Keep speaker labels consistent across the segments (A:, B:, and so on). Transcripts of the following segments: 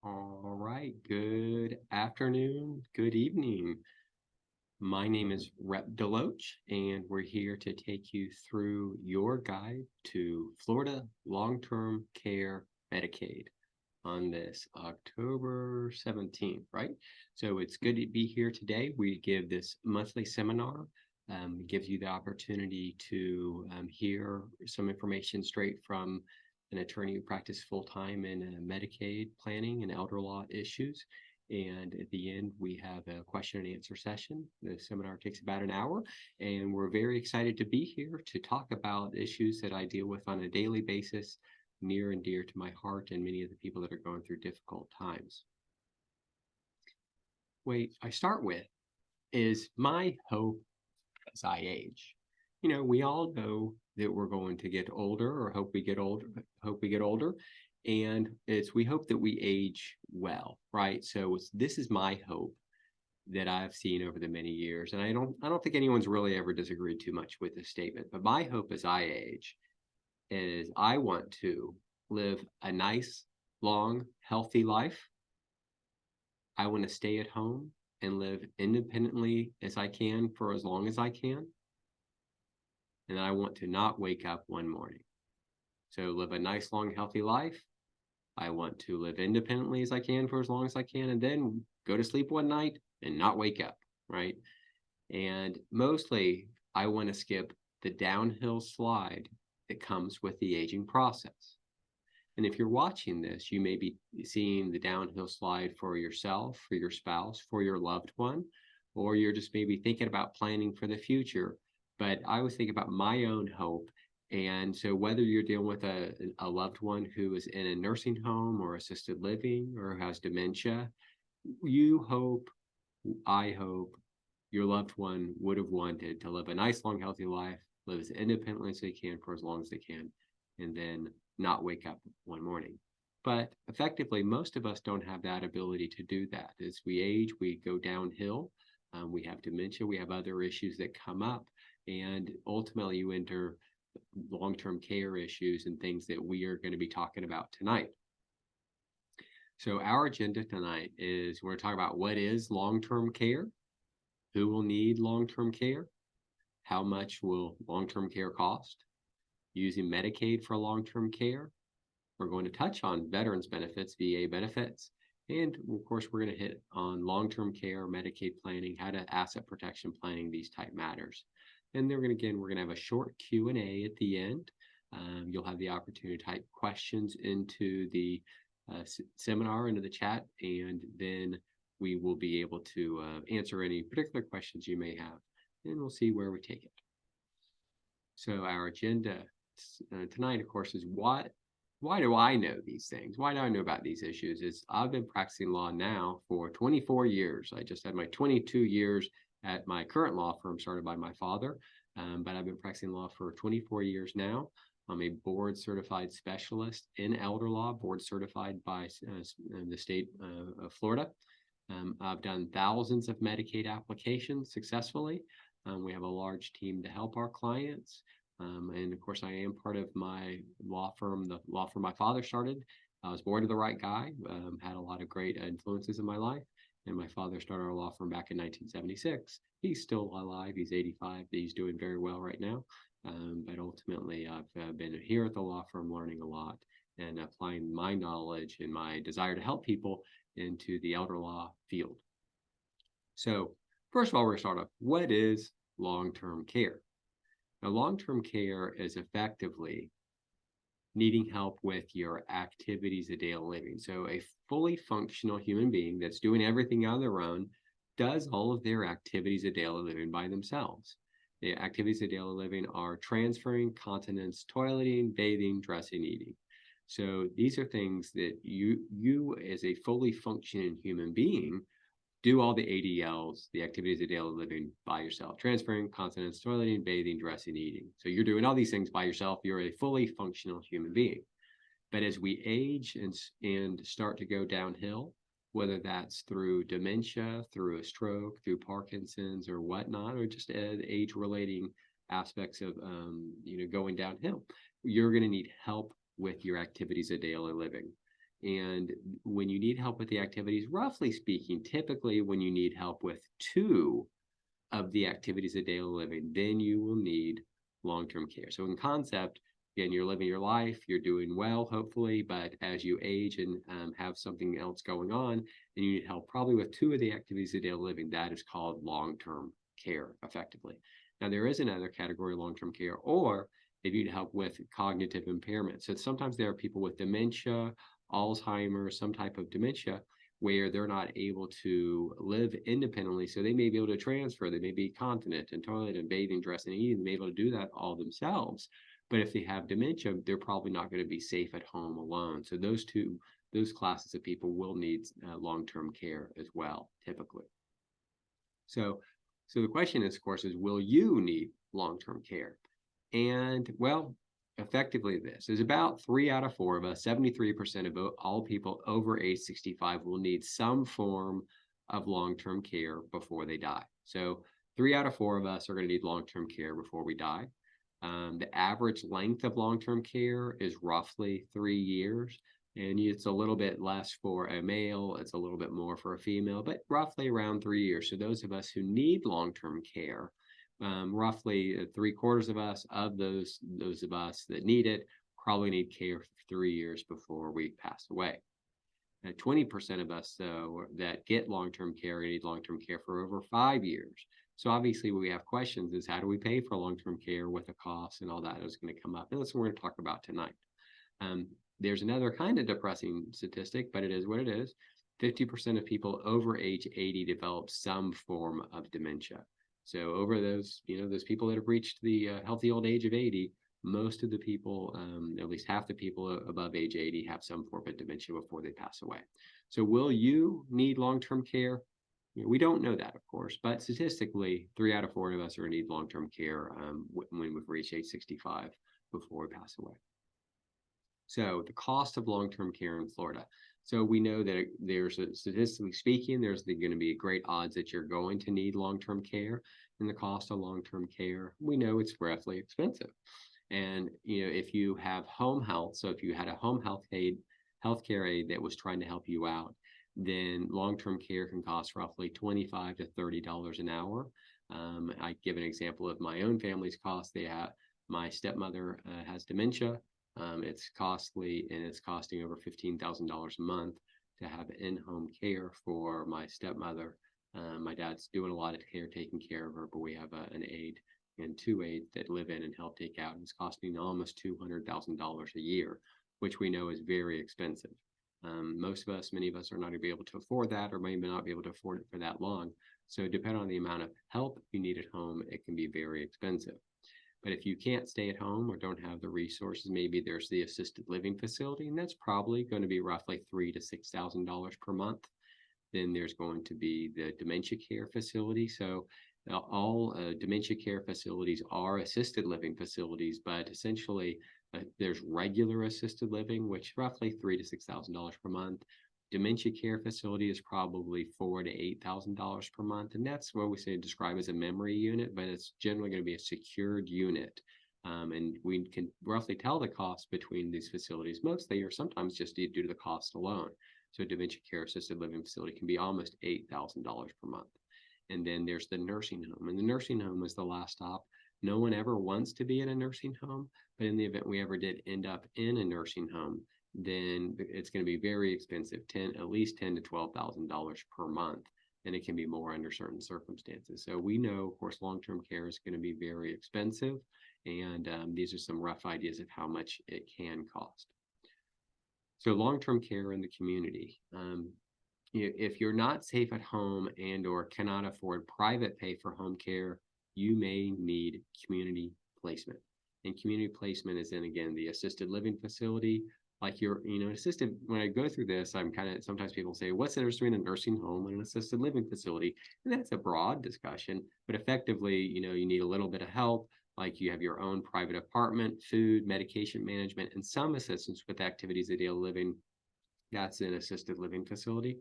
A: All right. Good afternoon. Good evening. My name is Rep DeLoach, and we're here to take you through your guide to Florida long-term care Medicaid on this October 17th, right? So it's good to be here today. We give this monthly seminar. It gives you the opportunity to hear some information straight from an attorney who practiced full-time in Medicaid planning and elder law issues. And at the end, we have a question and answer session. The seminar takes about an hour, and we're very excited to be here to talk about issues that I deal with on a daily basis, near and dear to my heart and many of the people that are going through difficult times. What I start with is my hope as I age. You know, we all know that we're going to get older, or hope we get older, and we hope that we age well, right? So this is my hope that I've seen over the many years, and I don't think anyone's really ever disagreed too much with this statement. But my hope as I age is I want to live a nice, long, healthy life. I want to stay at home and live independently as I can for as long as I can. And I want to not wake up one morning. So live a nice, long, healthy life. I want to live independently as I can for as long as I can, and then go to sleep one night and not wake up, right? And mostly, I want to skip the downhill slide that comes with the aging process. And if you're watching this, you may be seeing the downhill slide for yourself, for your spouse, for your loved one, or you're just maybe thinking about planning for the future. But I always think about my own hope. And so whether you're dealing with a loved one who is in a nursing home or assisted living or has dementia, you hope, I hope, your loved one would have wanted to live a nice, long, healthy life, live as independently as they can for as long as they can, and then not wake up one morning. But effectively, most of us don't have that ability to do that. As we age, we go downhill. We have dementia, we have other issues that come up, and ultimately you enter long-term care issues and things that we are going to be talking about tonight. So our agenda tonight is we're going to talk about what is long-term care, who will need long-term care, how much will long-term care cost, using Medicaid for long-term care. We're going to touch on veterans benefits, VA benefits, and of course we're going to hit on long-term care, Medicaid planning, how to asset protection planning, these type matters. And then we're going to have a short Q&A at the end. You'll have the opportunity to type questions into the seminar, into the chat, and then we will be able to answer any particular questions you may have, and we'll see where we take it. So our agenda tonight, of course, is why do I know these things? Why do I know about these issues? Is I've been practicing law now for 24 years. I just had my 22 years at my current law firm started by my father, but I've been practicing law for 24 years now. I'm a board certified specialist in elder law, board certified by the state of Florida. I've done thousands of Medicaid applications successfully. We have a large team to help our clients. And of course, I am part of my law firm, the law firm my father started. I was born to the right guy, had a lot of great influences in my life. And my father started our law firm back in 1976. He's still alive. He's 85. He's doing very well right now. But ultimately, I've been here at the law firm learning a lot and applying my knowledge and my desire to help people into the elder law field. So first of all, we're going to start off, what is long-term care? Now, long-term care is effectively needing help with your activities of daily living. So a fully functional human being that's doing everything on their own does all of their activities of daily living by themselves. The activities of daily living are transferring, continence, toileting, bathing, dressing, eating. So these are things that you as a fully functioning human being do all the ADLs, the activities of daily living, by yourself. Transferring, continence, toileting, bathing, dressing, eating. So you're doing all these things by yourself. You're a fully functional human being. But as we age and start to go downhill, whether that's through dementia, through a stroke, through Parkinson's or whatnot, or just age-relating aspects of going downhill, you're going to need help with your activities of daily living. And when you need help with the activities, roughly speaking, typically when you need help with 2 of the activities of daily living, then you will need long-term care. So in concept, again, you're living your life, you're doing well, hopefully, but as you age and have something else going on, and you need help probably with 2 of the activities of daily living, that is called long-term care, effectively. Now, there is another category of long-term care, or if you need help with cognitive impairment. So sometimes there are people with dementia, Alzheimer's, some type of dementia, where they're not able to live independently. So they may be able to transfer, they may be continent and toilet and bathing, dressing, and eating, they may be able to do that all themselves. But if they have dementia, they're probably not going to be safe at home alone. So those classes of people will need long-term care as well, typically. So the question is, of course, is will you need long-term care? And well, effectively this is about 3 out of 4 of us, 73% of all people over age 65 will need some form of long-term care before they die. So 3 out of 4 of us are going to need long-term care before we die. The average length of long-term care is roughly 3 years. And it's a little bit less for a male, it's a little bit more for a female, but roughly around 3 years. So those of us who need long-term care, roughly 3/4 of us, of those of us that need it, probably need care for 3 years before we pass away. 20% of us, though, that get long-term care need long-term care for over 5 years. So obviously, we have questions is how do we pay for long-term care with the cost and all that is going to come up. And that's what we're going to talk about tonight. There's another kind of depressing statistic, but it is what it is. 50% of people over age 80 develop some form of dementia. So over those people that have reached the healthy old age of 80, most of the people, at least half the people above age 80 have some form of dementia before they pass away. So will you need long-term care? We don't know that, of course, but statistically, 3 out of 4 of us are going to need long-term care when we've reached age 65 before we pass away. So the cost of long-term care in Florida. So we know that statistically speaking, there's going to be great odds that you're going to need long-term care. And the cost of long-term care, we know it's roughly expensive. And if you have home health, so if you had a home healthcare aide that was trying to help you out, then long-term care can cost roughly $25 to $30 an hour. I give an example of my own family's cost. My stepmother has dementia. It's costly, and it's costing over $15,000 a month to have in-home care for my stepmother. My dad's doing a lot of care, taking care of her, but we have an aide and 2 aides that live in and help take out. And it's costing almost $200,000 a year, which we know is very expensive. Many of us are not going to be able to afford that, or may not be able to afford it for that long. So depending on the amount of help you need at home, it can be very expensive. But if you can't stay at home or don't have the resources, maybe there's the assisted living facility, and that's probably going to be roughly $3,000 to $6,000 per month. Then there's going to be the dementia care facility. So all dementia care facilities are assisted living facilities, but essentially there's regular assisted living, which roughly $3,000 to $6,000 per month. Dementia care facility is probably $4,000 to $8,000 per month, and that's what we describe as a memory unit, but it's generally going to be a secured unit. And we can roughly tell the cost between these facilities mostly, or sometimes just due to the cost alone. So a dementia care assisted living facility can be almost $8,000 per month. And then there's the nursing home, and the nursing home is the last stop. No one ever wants to be in a nursing home, but in the event we ever did end up in a nursing home, then it's going to be very expensive, at least $10,000 to $12,000 per month, and it can be more under certain circumstances. So we know, of course, long-term care is going to be very expensive, and these are some rough ideas of how much it can cost. So long-term care in the community. If you're not safe at home and or cannot afford private pay for home care, you may need community placement. And community placement is in, again, the assisted living facility. Like assisted, when I go through this, sometimes people say, what's the difference between a nursing home and an assisted living facility? And that's a broad discussion, but effectively, you need a little bit of help, like you have your own private apartment, food, medication management, and some assistance with activities of daily living. That's an assisted living facility.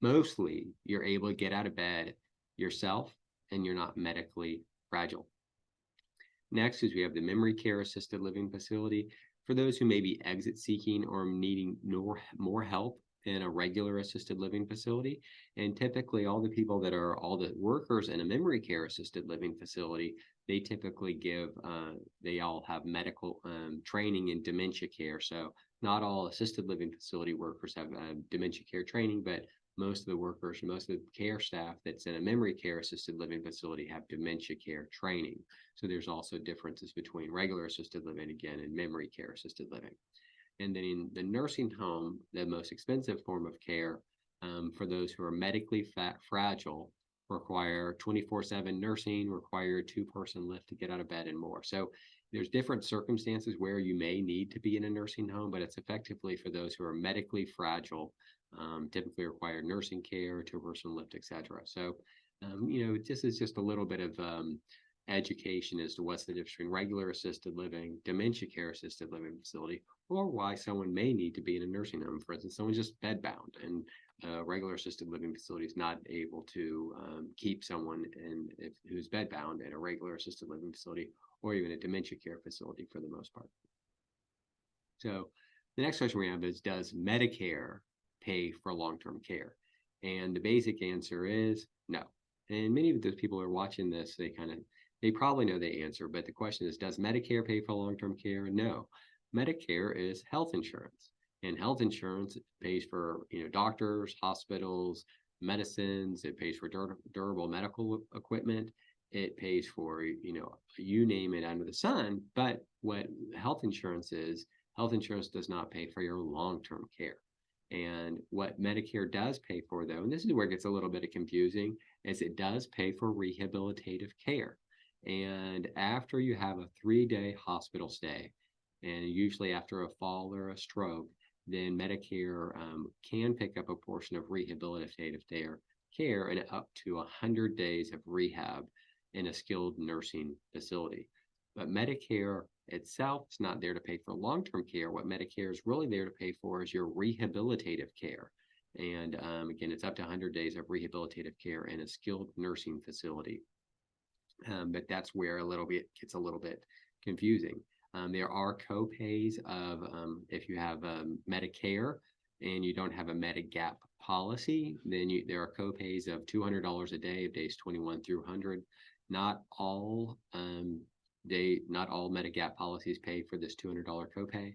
A: Mostly, you're able to get out of bed yourself, and you're not medically fragile. Next is we have the memory care assisted living facility. for those who may be exit seeking or needing more help in a regular assisted living facility. And typically all the workers in a memory care assisted living facility, they typically they all have medical training in dementia care. So not all assisted living facility workers have dementia care training, but most of the workers, most of the care staff that's in a memory care assisted living facility have dementia care training. So there's also differences between regular assisted living, again, and memory care assisted living. And then in the nursing home, the most expensive form of care for those who are medically fragile, require 24/7 nursing, require a 2-person lift to get out of bed, and more. So there's different circumstances where you may need to be in a nursing home, but it's effectively for those who are medically fragile, typically require nursing care, 2-person lift, etc. So, this is just a little bit of education as to what's the difference between regular assisted living, dementia care assisted living facility, or why someone may need to be in a nursing home. For instance, someone's just bedbound and regular assisted living facility is not able to keep someone who's bedbound in a regular assisted living facility or even a dementia care facility for the most part. So the next question we have is, does Medicare pay for long-term care? And the basic answer is no. And many of those people who are watching this, they probably know the answer, but the question is, does Medicare pay for long-term care? No. Medicare is health insurance, and health insurance pays for doctors, hospitals, medicines. It pays for durable medical equipment. It pays for you name it under the sun. But what health insurance does not pay for your long-term care. And what Medicare does pay for, though, and this is where it gets a little bit confusing, is it does pay for rehabilitative care. And after you have a 3-day hospital stay, and usually after a fall or a stroke, then Medicare can pick up a portion of rehabilitative care and up to 100 days of rehab in a skilled nursing facility. But Medicare itself is not there to pay for long-term care. What Medicare is really there to pay for is your rehabilitative care. And again, it's up to 100 days of rehabilitative care in a skilled nursing facility. But that's where it gets a little bit confusing. There are co-pays of if you have Medicare and you don't have a Medigap policy, then there are co-pays of $200 a day of days 21 through 100. Not all Medigap policies pay for this $200 copay,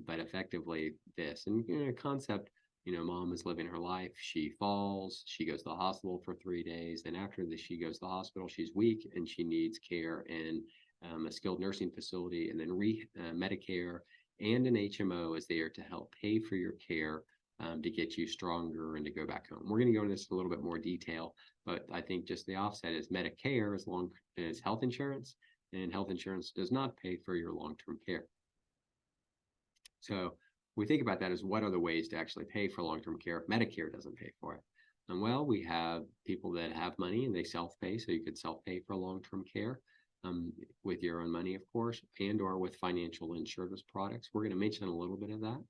A: but effectively this. And concept, mom is living her life. She falls, she goes to the hospital for 3 days. And after she goes to the hospital, she's weak and she needs care in a skilled nursing facility. And then Medicare and an HMO is there to help pay for your care to get you stronger and to go back home. We're going to go into this in a little bit more detail, but I think just the offset is Medicare is health insurance, and health insurance does not pay for your long-term care. So we think about that as, what are the ways to actually pay for long-term care if Medicare doesn't pay for it? And well, we have people that have money and they self-pay, so you could self-pay for long-term care with your own money, of course, and or with financial insurance products. We're going to mention a little bit of that.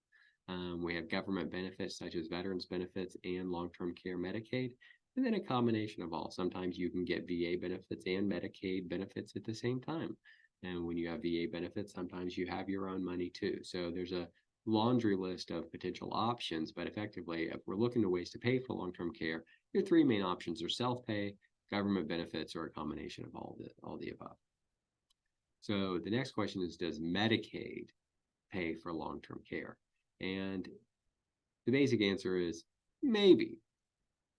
A: We have government benefits such as veterans benefits and long-term care Medicaid, and then a combination of all. Sometimes you can get VA benefits and Medicaid benefits at the same time. And when you have VA benefits, sometimes you have your own money too. So there's a laundry list of potential options, but effectively, if we're looking to ways to pay for long-term care, your 3 main options are self-pay, government benefits, or a combination of all the above. So the next question is, does Medicaid pay for long-term care? And the basic answer is maybe.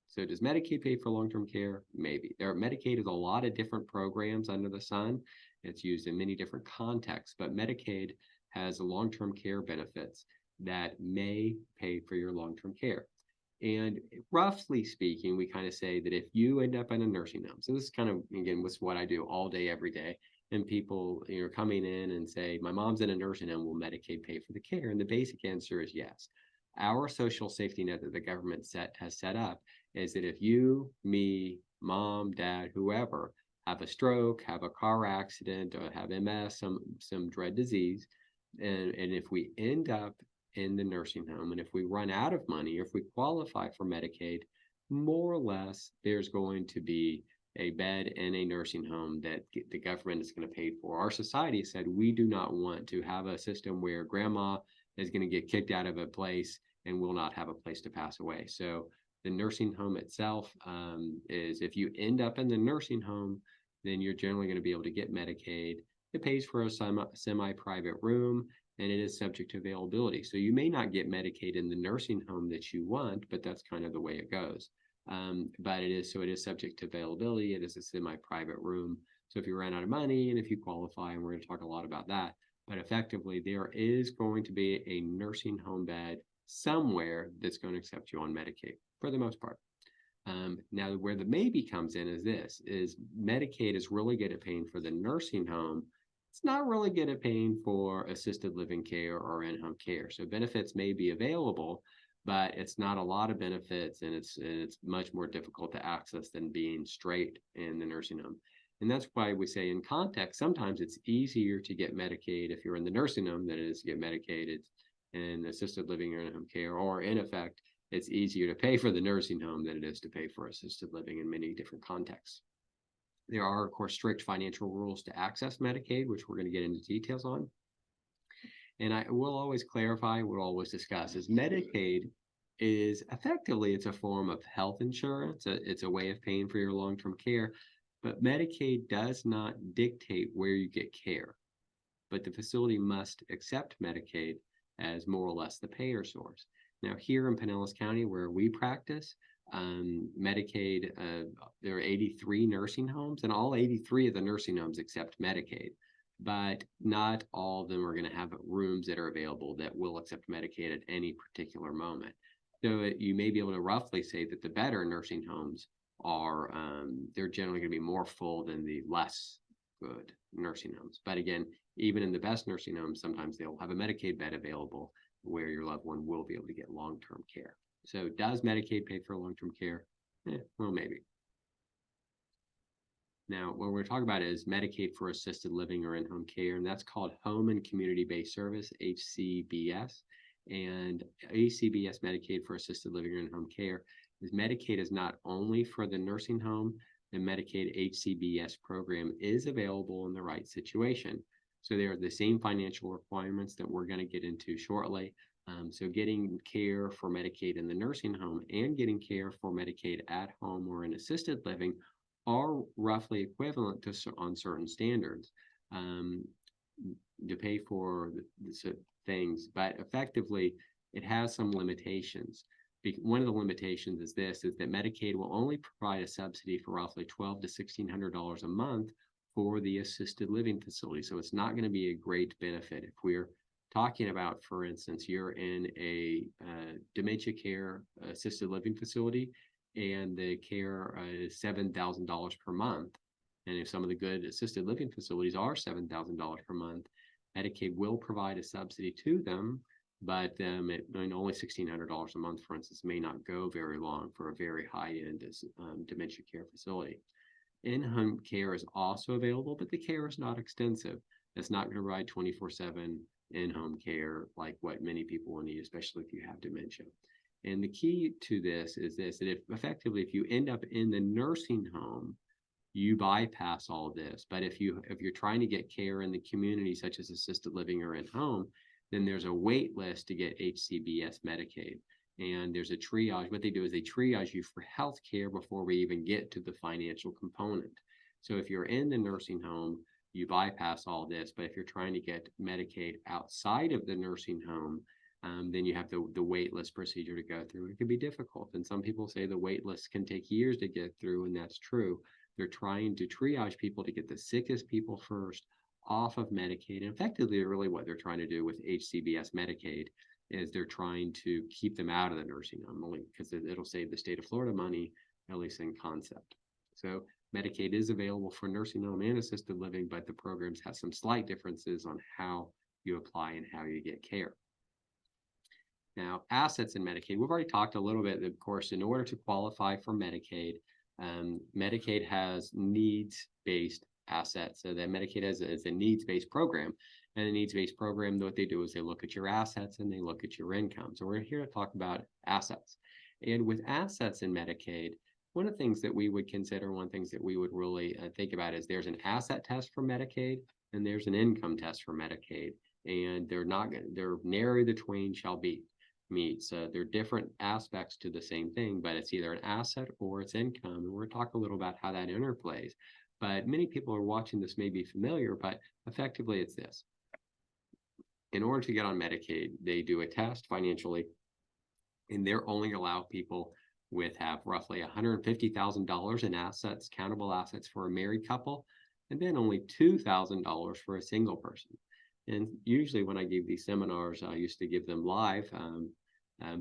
A: So does Medicaid pay for long-term care? Maybe. Medicaid is a lot of different programs under the sun. It's used in many different contexts, but Medicaid has long-term care benefits that may pay for your long-term care. And roughly speaking, we kind of say that if you end up in a nursing home, so this is kind of, again, what's what I do all day, every day, and people coming in and say, my mom's in a nursing home, will Medicaid pay for the care? And the basic answer is yes. Our social safety net that the government has set up is that if you, me, mom, dad, whoever, have a stroke, have a car accident, or have MS, some dread disease, and if we end up in the nursing home, and if we run out of money, or if we qualify for Medicaid, more or less, there's going to be a bed in a nursing home that the government is going to pay for. Our society said we do not want to have a system where grandma is going to get kicked out of a place and will not have a place to pass away. So the nursing home itself is, if you end up in the nursing home, then you're generally going to be able to get Medicaid. It pays for a semi-private room, and it is subject to availability. So you may not get Medicaid in the nursing home that you want, but that's kind of the way it goes. But it is subject to availability. It is a semi-private room. So if you run out of money and if you qualify, and we're going to talk a lot about that, but effectively there is going to be a nursing home bed somewhere that's going to accept you on Medicaid for the most part. Now, where the maybe comes in is Medicaid is really good at paying for the nursing home. It's not really good at paying for assisted living care or in-home care. So benefits may be available, but it's not a lot of benefits, and it's much more difficult to access than being straight in the nursing home. And that's why we say in context, sometimes it's easier to get Medicaid if you're in the nursing home than it is to get Medicaid in assisted living or in-home care, or in effect, it's easier to pay for the nursing home than it is to pay for assisted living in many different contexts. There are, of course, strict financial rules to access Medicaid, which we're going to get into details on. And I will always clarify, we'll always discuss, is Medicaid is effectively, it's a form of health insurance. It's a way of paying for your long-term care, but Medicaid does not dictate where you get care. But the facility must accept Medicaid as more or less the payer source. Now, here in Pinellas County, where we practice, Medicaid, there are 83 nursing homes, and all 83 of the nursing homes accept Medicaid, but not all of them are going to have rooms that are available that will accept Medicaid at any particular moment. So you may be able to roughly say that the better nursing homes are, they're generally going to be more full than the less good nursing homes. But again, even in the best nursing homes, sometimes they'll have a Medicaid bed available where your loved one will be able to get long-term care. So does Medicaid pay for long-term care? Well, maybe. Now, what we're talking about is Medicaid for assisted living or in-home care, and that's called Home and Community-Based Service, HCBS. And HCBS Medicaid for assisted living or in-home care is Medicaid is not only for the nursing home. The Medicaid HCBS program is available in the right situation. So they are the same financial requirements that we're going to get into shortly. So getting care for Medicaid in the nursing home and getting care for Medicaid at home or in assisted living are roughly equivalent to on certain standards to pay for the things, but effectively it has some limitations. One of the limitations is that Medicaid will only provide a subsidy for roughly $1,200 to $1,600 a month for the assisted living facility. So it's not going to be a great benefit. If we're talking about, for instance, you're in a dementia care assisted living facility and the care is $7,000 per month, and if some of the good assisted living facilities are $7,000 per month, Medicaid will provide a subsidy to them, but only $1,600 a month, for instance, may not go very long for a very high-end dementia care facility. In-home care is also available, but the care is not extensive. It's not going to provide 24/7 in-home care like what many people will need, especially if you have dementia. And the key to this is that if you end up in the nursing home, you bypass all of this. But if you're trying to get care in the community, such as assisted living or in home, then there's a wait list to get HCBS Medicaid. And there's a triage. What they do is they triage you for health care before we even get to the financial component. So if you're in the nursing home, you bypass all this. But if you're trying to get Medicaid outside of the nursing home, then you have the wait list procedure to go through. It can be difficult. And some people say the wait list can take years to get through, and that's true. They're trying to triage people to get the sickest people first off of Medicaid. And effectively, really what they're trying to do with HCBS Medicaid is they're trying to keep them out of the nursing home, only because it'll save the state of Florida money, at least in concept. So Medicaid is available for nursing home and assisted living, but the programs have some slight differences on how you apply and how you get care. Now, assets in Medicaid, we've already talked a little bit, of course, in order to qualify for Medicaid, Medicaid has needs-based assets. So that Medicaid is a needs-based program. And the needs-based program, what they do is they look at your assets and they look at your income. So we're here to talk about assets. And with assets in Medicaid, one of the things that we would consider, one of the things that we would really think about is there's an asset test for Medicaid and there's an income test for Medicaid, and they're nary the twain shall be meet. So they're different aspects to the same thing, but it's either an asset or it's income. And we're talking a little about how that interplays. But many people are watching this may be familiar, but effectively it's this. In order to get on Medicaid, they do a test financially, and they're only allow people with have roughly $150,000 in assets, countable assets for a married couple, and then only $2,000 for a single person. And usually when I give these seminars, I used to give them live.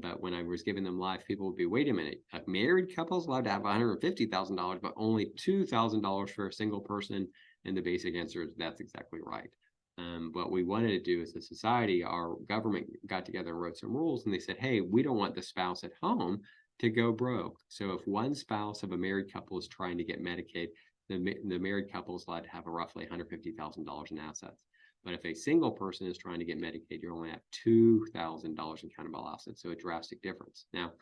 A: But when I was giving them live, people would be, wait a minute, a married couple is allowed to have $150,000, but only $2,000 for a single person. And the basic answer is that's exactly right. What we wanted to do as a society, our government got together and wrote some rules, and they said, hey, we don't want the spouse at home to go broke. So if one spouse of a married couple is trying to get Medicaid, the married couple is allowed to have a roughly $150,000 in assets. But if a single person is trying to get Medicaid, you only have $2,000 in countable assets. So a drastic difference. Now,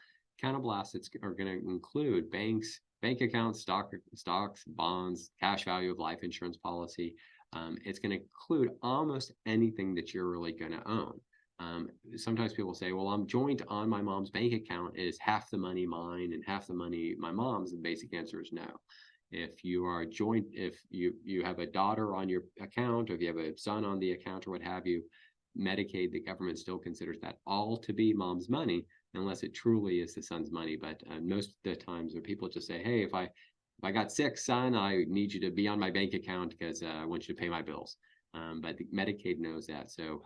A: countable assets are going to include banks, bank accounts, stocks, bonds, cash value of life insurance policy. It's going to include almost anything that you're really going to own. Sometimes people say, well, I'm joint on my mom's bank account. Is half the money mine and half the money my mom's? The basic answer is no. If you are joint, if you have a daughter on your account, or if you have a son on the account or what have you, Medicaid, the government still considers that all to be mom's money, unless it truly is the son's money. But most of the times when people just say, hey, if I got sick, son, I need you to be on my bank account because I want you to pay my bills. But the Medicaid knows that. So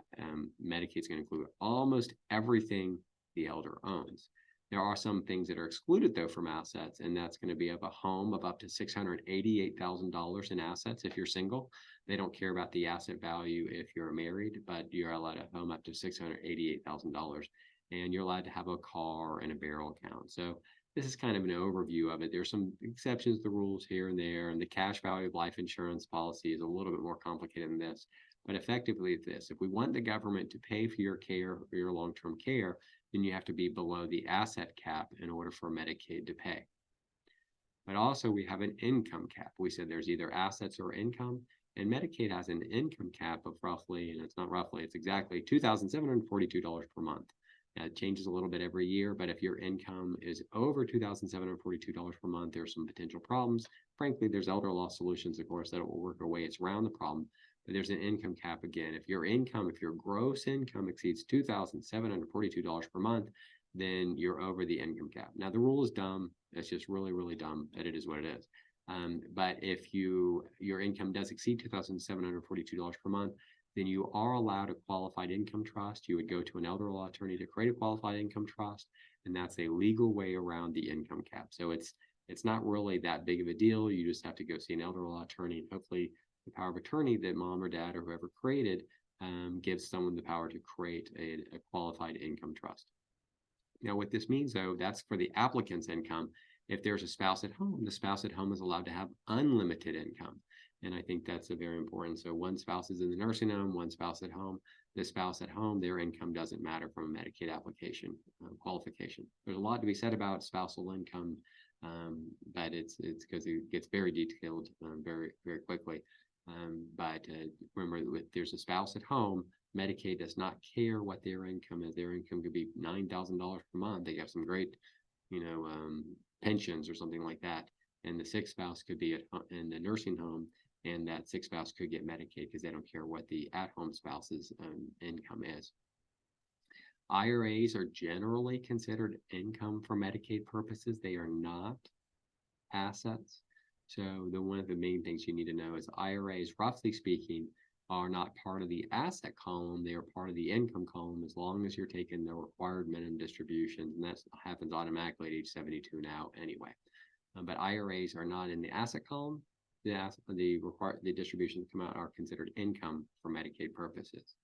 A: Medicaid is going to include almost everything the elder owns. There are some things that are excluded, though, from assets, and that's going to be of a home of up to $688,000 in assets if you're single. They don't care about the asset value if you're married, but you're allowed a home up to $688,000, and you're allowed to have a car and a burial account. So this is kind of an overview of it. There's some exceptions to rules here and there, and the cash value of life insurance policy is a little bit more complicated than this. But effectively, it's this. If we want the government to pay for your care or your long-term care, then you have to be below the asset cap in order for Medicaid to pay. But also we have an income cap. We said there's either assets or income, and Medicaid has an income cap of roughly, and it's not roughly, it's exactly $2,742 per month. Now, it changes a little bit every year, but if your income is over $2,742 per month, there's some potential problems. Frankly, there's elder law solutions, of course, that will work their way around the problem. But there's an income cap again. If your gross income exceeds $2,742 per month, then you're over the income cap. Now, the rule is dumb. It's just really, really dumb, but it is what it is. But if your income does exceed $2,742 per month, then you are allowed a qualified income trust. You would go to an elder law attorney to create a qualified income trust, and that's a legal way around the income cap. So it's not really that big of a deal. You just have to go see an elder law attorney, and hopefully the power of attorney that mom or dad or whoever created gives someone the power to create a qualified income trust. Now, what this means, though, that's for the applicant's income. If there's a spouse at home, the spouse at home is allowed to have unlimited income. And I think that's a very important. So one spouse is in the nursing home, one spouse at home. The spouse at home, their income doesn't matter from a Medicaid application qualification. There's a lot to be said about spousal income, but it's because it gets very detailed very, very quickly. But remember, if there's a spouse at home, Medicaid does not care what their income is. Their income could be $9,000 per month. They have some great, pensions or something like that. And the sick spouse could be in the nursing home, and that sick spouse could get Medicaid because they don't care what the at-home spouse's income is. IRAs are generally considered income for Medicaid purposes. They are not assets. So one of the main things you need to know is IRAs, roughly speaking, are not part of the asset column. They are part of the income column as long as you're taking the required minimum distributions, and that happens automatically at age 72 now anyway. But IRAs are not in the asset column. The distributions that come out are considered income for Medicaid purposes.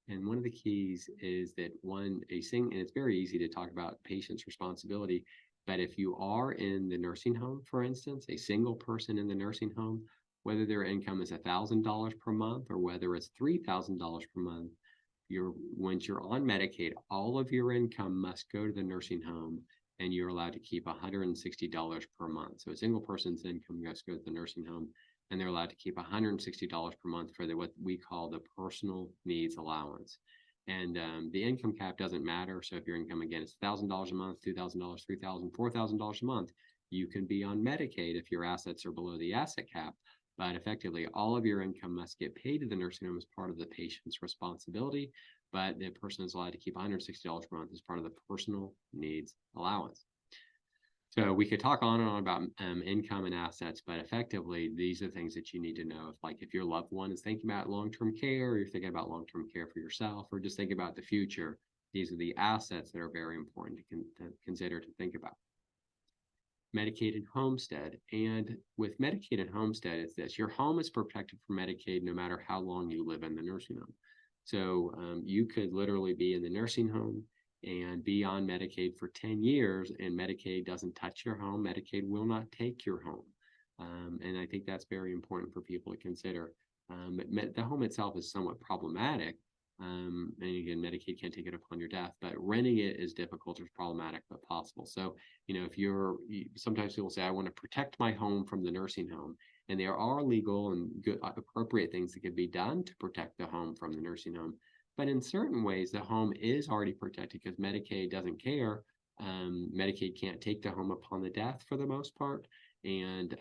A: And one of the keys is that and it's very easy to talk about patient's responsibility, but if you are in the nursing home, for instance, a single person in the nursing home, whether their income is $1,000 per month or whether it's $3,000 per month, once you're on Medicaid, all of your income must go to the nursing home, and you're allowed to keep $160 per month. So a single person's income goes to the nursing home, and they're allowed to keep $160 per month for what we call the personal needs allowance. And the income cap doesn't matter. So if your income, again, is $1,000 a month, $2,000, $3,000, $4,000 a month, you can be on Medicaid if your assets are below the asset cap. But effectively, all of your income must get paid to the nursing home as part of the patient's responsibility. But the person is allowed to keep $160 per month as part of the personal needs allowance. So we could talk on and on about income and assets, but effectively, these are things that you need to know. If your loved one is thinking about long-term care, or you're thinking about long-term care for yourself, or just thinking about the future, these are the assets that are very important to consider, to think about. Medicaid and Homestead. And with Medicaid and Homestead, it's this: your home is protected for Medicaid no matter how long you live in the nursing home. So you could literally be in the nursing home and be on Medicaid for 10 years, and Medicaid doesn't touch your home. Medicaid will not take your home. And I think that's very important for people to consider. The home itself is somewhat problematic. And again, Medicaid can't take it upon your death, but renting it is difficult or problematic, but possible. So, sometimes people say, I want to protect my home from the nursing home. And there are legal and good, appropriate things that can be done to protect the home from the nursing home. But in certain ways, the home is already protected because Medicaid doesn't care. Medicaid can't take the home upon the death for the most part. And,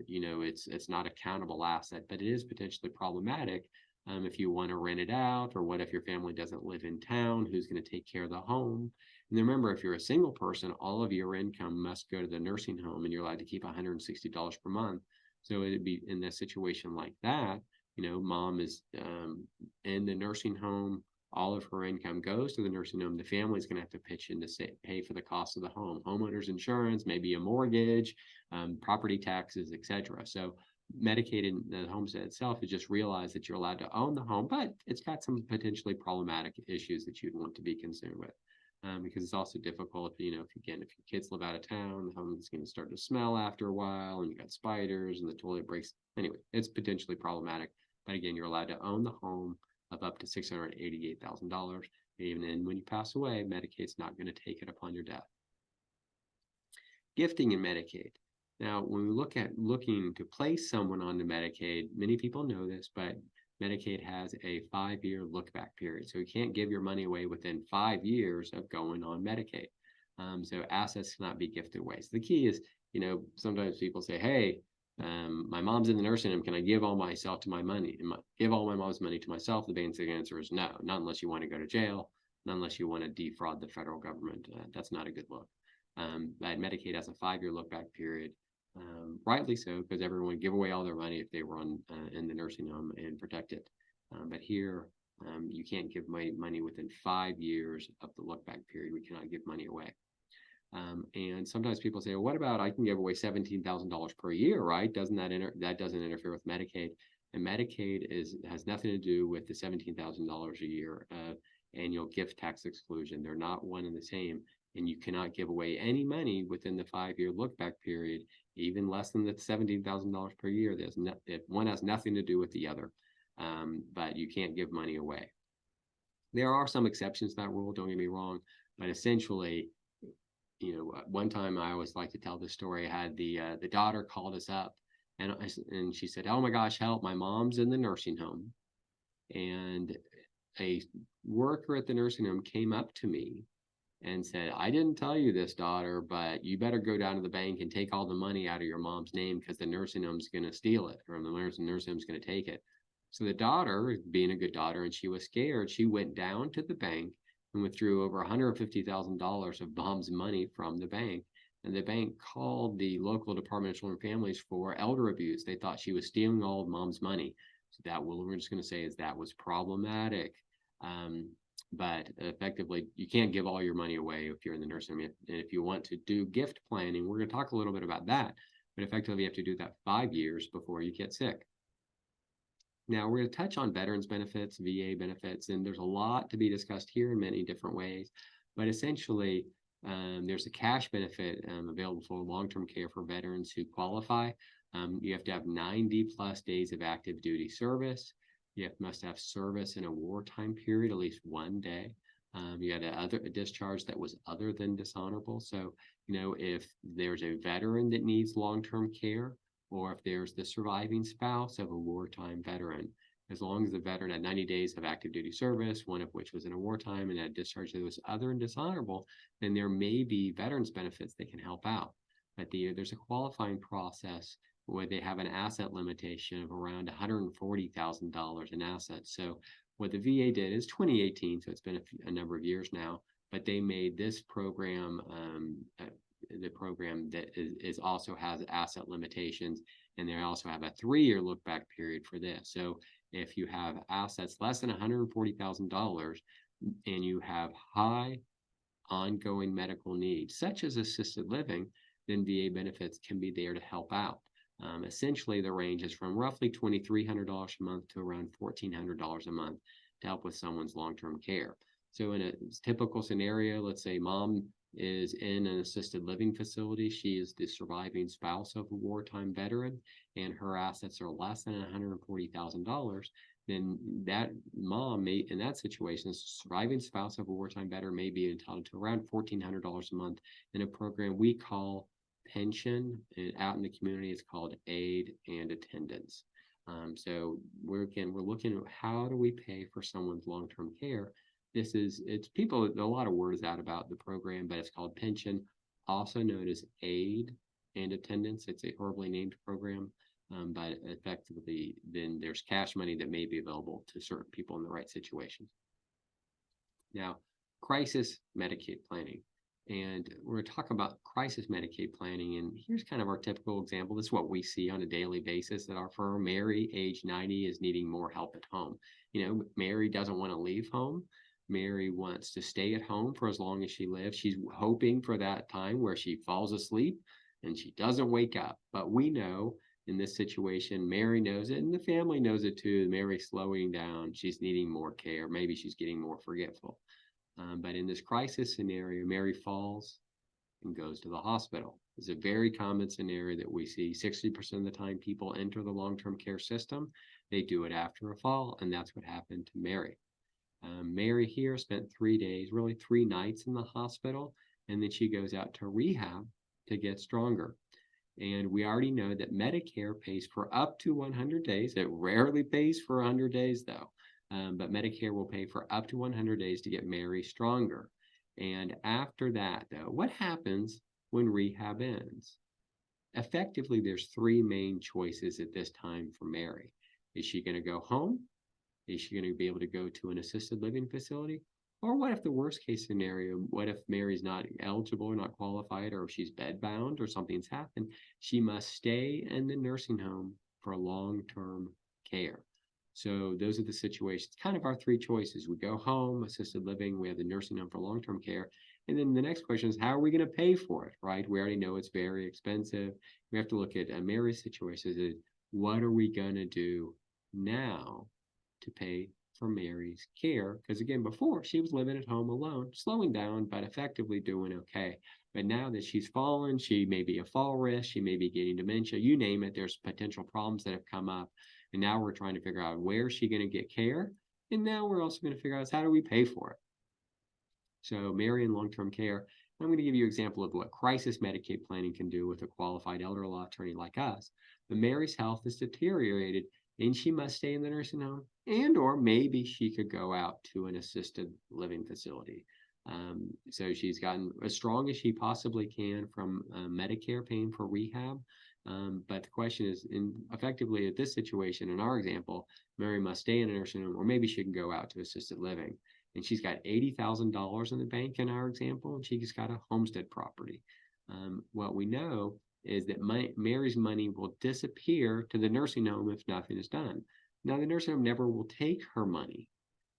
A: it's not a countable asset, but it is potentially problematic if you want to rent it out, or what if your family doesn't live in town, who's going to take care of the home? And remember, if you're a single person, all of your income must go to the nursing home, and you're allowed to keep $160 per month. So it'd be in a situation like that, mom is in the nursing home, all of her income goes to the nursing home. The family's going to have to pitch in to pay for the cost of the home, homeowner's insurance, maybe a mortgage, property taxes, etc. So Medicaid and the homestead itself is just realize that you're allowed to own the home, but it's got some potentially problematic issues that you'd want to be concerned with. Because it's also difficult, if your kids live out of town, the home is going to start to smell after a while, and you got spiders and the toilet breaks. Anyway, it's potentially problematic. But again, you're allowed to own the home of up to $688,000. Even then, when you pass away, Medicaid's not going to take it upon your death. Gifting in Medicaid. Now, when we look at looking to place someone onto Medicaid, many people know this, but Medicaid has a 5-year look-back period. So you can't give your money away within 5 years of going on Medicaid. So assets cannot be gifted away. So the key is, sometimes people say, hey, my mom's in the nursing home. Can I give all myself to my money? Give all my mom's money to myself? The basic answer is no, not unless you want to go to jail, not unless you want to defraud the federal government. That's not a good look. But Medicaid has a 5-year look-back period. Rightly so, because everyone would give away all their money if they were in the nursing home and protect it. But here, you can't give money within 5 years of the look-back period. We cannot give money away. And sometimes people say, well, what about I can give away $17,000 per year, right? That doesn't interfere with Medicaid. And Medicaid has nothing to do with the $17,000 a year of annual gift tax exclusion. They're not one and the same. And you cannot give away any money within the 5-year look-back period, even less than the $17,000 per year. One has nothing to do with the other, but you can't give money away. There are some exceptions to that rule, don't get me wrong, but essentially, one time I always like to tell this story. I had the daughter called us up, and she said, oh my gosh, help, my mom's in the nursing home. And a worker at the nursing home came up to me and said, I didn't tell you this, daughter, but you better go down to the bank and take all the money out of your mom's name, because the nursing home's going to steal it, or the nursing home's going to take it. So the daughter, being a good daughter, and she was scared, she went down to the bank and withdrew over $150,000 of mom's money from the bank. And the bank called the local Department of Children and Families for elder abuse. They thought she was stealing all of mom's money. So we're just going to say is that was problematic. But effectively, you can't give all your money away if you're in the nursing home. And if you want to do gift planning, we're going to talk a little bit about that. But effectively, you have to do that 5 years before you get sick. Now, we're going to touch on veterans benefits, VA benefits, and there's a lot to be discussed here in many different ways. But essentially, there's a cash benefit available for long-term care for veterans who qualify. You have to have 90 plus days of active duty service. You must have service in a wartime period, at least one day. You had a discharge that was other than dishonorable. So, if there's a veteran that needs long-term care, or if there's the surviving spouse of a wartime veteran, as long as the veteran had 90 days of active duty service, one of which was in a wartime and had discharge that was other and dishonorable, then there may be veterans benefits that can help out. But there's a qualifying process where they have an asset limitation of around $140,000 in assets. So what the VA did is 2018, so it's been a number of years now, but they made this program the program that is also has asset limitations, and they also have a 3-year look back period for this. So if you have assets less than $140,000 and you have high ongoing medical needs, such as assisted living, then VA benefits can be there to help out. Essentially, the range is from roughly $2,300 a month to around $1,400 a month to help with someone's long-term care. So in a typical scenario, let's say mom is in an assisted living facility. She is the surviving spouse of a wartime veteran, and her assets are less than $140,000. Then that mom may, in that situation, the surviving spouse of a wartime veteran may be entitled to around $1,400 a month in a program we call pension, and out in the community it's called aid and attendance. So we're looking at how do we pay for someone's long-term care. It's people, a lot of words out about the program, but it's called pension, also known as aid and attendance. It's a horribly named program, but effectively then there's cash money that may be available to certain people in the right situations. Now, crisis Medicaid planning. And we're going to talk about crisis Medicaid planning. And here's kind of our typical example. This is what we see on a daily basis at our firm. Mary, age 90, is needing more help at home. Mary doesn't want to leave home. Mary wants to stay at home for as long as she lives. She's hoping for that time where she falls asleep and she doesn't wake up. But we know in this situation, Mary knows it and the family knows it too. Mary's slowing down. She's needing more care. Maybe she's getting more forgetful. But in this crisis scenario, Mary falls and goes to the hospital. It's a very common scenario that we see. 60% of the time people enter the long-term care system, they do it after a fall, and that's what happened to Mary. Mary here spent 3 days, really 3 nights in the hospital, and then she goes out to rehab to get stronger. And we already know that Medicare pays for up to 100 days. It rarely pays for 100 days, though. But Medicare will pay for up to 100 days to get Mary stronger. And after that, though, what happens when rehab ends? Effectively, there's 3 main choices at this time for Mary. Is she going to go home? Is she going to be able to go to an assisted living facility? Or what if the worst case scenario, what if Mary's not eligible or not qualified, or if she's bedbound or something's happened? She must stay in the nursing home for long-term care. So those are the situations, kind of our 3 choices. We go home, assisted living, we have the nursing home for long-term care. And then the next question is, how are we going to pay for it, right? We already know it's very expensive. We have to look at Mary's situation. Is what are we going to do now to pay for Mary's care? Because again, before she was living at home alone, slowing down, but effectively doing okay. But now that she's fallen, she may be a fall risk, she may be getting dementia, you name it, there's potential problems that have come up. And now we're trying to figure out where is she going to get care? And now we're also going to figure out how do we pay for it? So Mary in long-term care, I'm going to give you an example of what crisis Medicaid planning can do with a qualified elder law attorney like us. But Mary's health is deteriorated and she must stay in the nursing home, and or maybe she could go out to an assisted living facility. So she's gotten as strong as she possibly can from Medicare paying for rehab. But the question is, effectively at this situation, in our example, Mary must stay in a nursing home, or maybe she can go out to assisted living. And she's got $80,000 in the bank in our example, and she's got a homestead property. What we know is that Mary's money will disappear to the nursing home if nothing is done. Now, the nursing home never will take her money,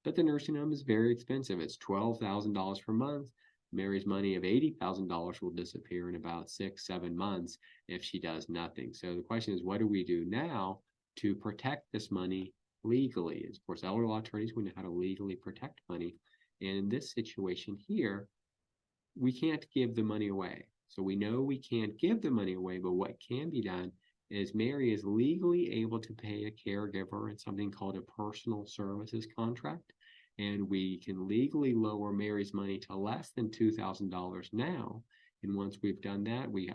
A: but the nursing home is very expensive. It's $12,000 per month. Mary's money of $80,000 will disappear in about 6-7 months if she does nothing. So the question is, what do we do now to protect this money legally? Of course, elder law attorneys, we know how to legally protect money. And in this situation here, we can't give the money away. So we know we can't give the money away, but what can be done is Mary is legally able to pay a caregiver in something called a personal services contract. And we can legally lower Mary's money to less than $2,000 now. And once we've done that, we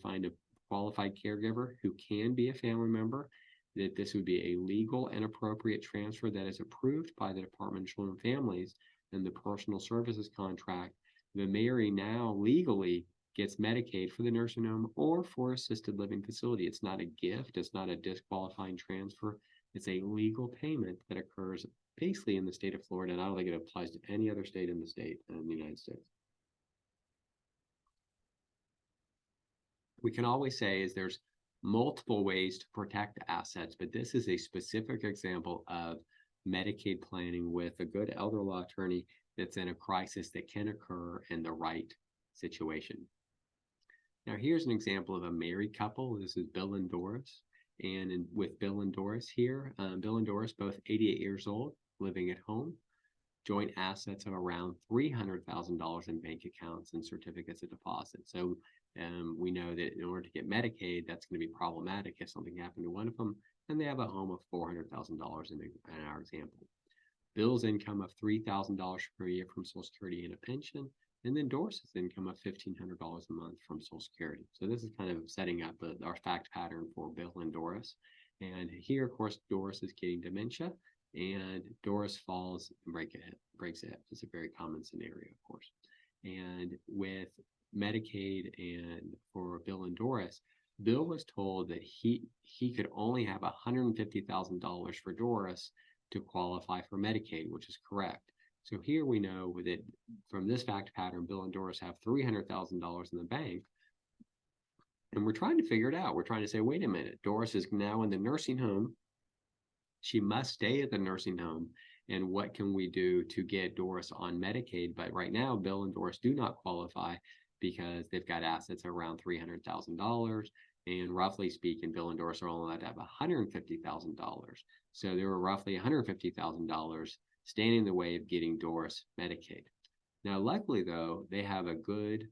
A: find a qualified caregiver who can be a family member, that this would be a legal and appropriate transfer that is approved by the Department of Children and Families and the personal services contract. The Mary now legally gets Medicaid for the nursing home or for assisted living facility. It's not a gift, it's not a disqualifying transfer. It's a legal payment that occurs basically in the state of Florida, and I don't think it applies to any other state in the United States. We can always say is there's multiple ways to protect assets, but this is a specific example of Medicaid planning with a good elder law attorney that's in a crisis that can occur in the right situation. Now, here's an example of a married couple. This is Bill and Doris. And with Bill and Doris here, Bill and Doris, both 88 years old, living at home, joint assets of around $300,000 in bank accounts and certificates of deposit. So we know that in order to get Medicaid, that's going to be problematic if something happened to one of them, and they have a home of $400,000 in our example. Bill's income of $3,000 per year from Social Security and a pension, and then Doris's income of $1,500 a month from Social Security. So this is kind of setting up our fact pattern for Bill and Doris. And here, of course, Doris is getting dementia, and Doris falls and breaks a hip. It's a very common scenario, of course. And with Medicaid and for Bill and Doris, Bill was told that he could only have $150,000 for Doris to qualify for Medicaid, which is correct. So here we know that from this fact pattern, Bill and Doris have $300,000 in the bank, and we're trying to figure it out. We're trying to say, wait a minute, Doris is now in the nursing home. She must stay at the nursing home. And what can we do to get Doris on Medicaid? But right now, Bill and Doris do not qualify because they've got assets around $300,000. And roughly speaking, Bill and Doris are only allowed to have $150,000. So there were roughly $150,000 standing in the way of getting Doris Medicaid. Now, luckily, though, they have a good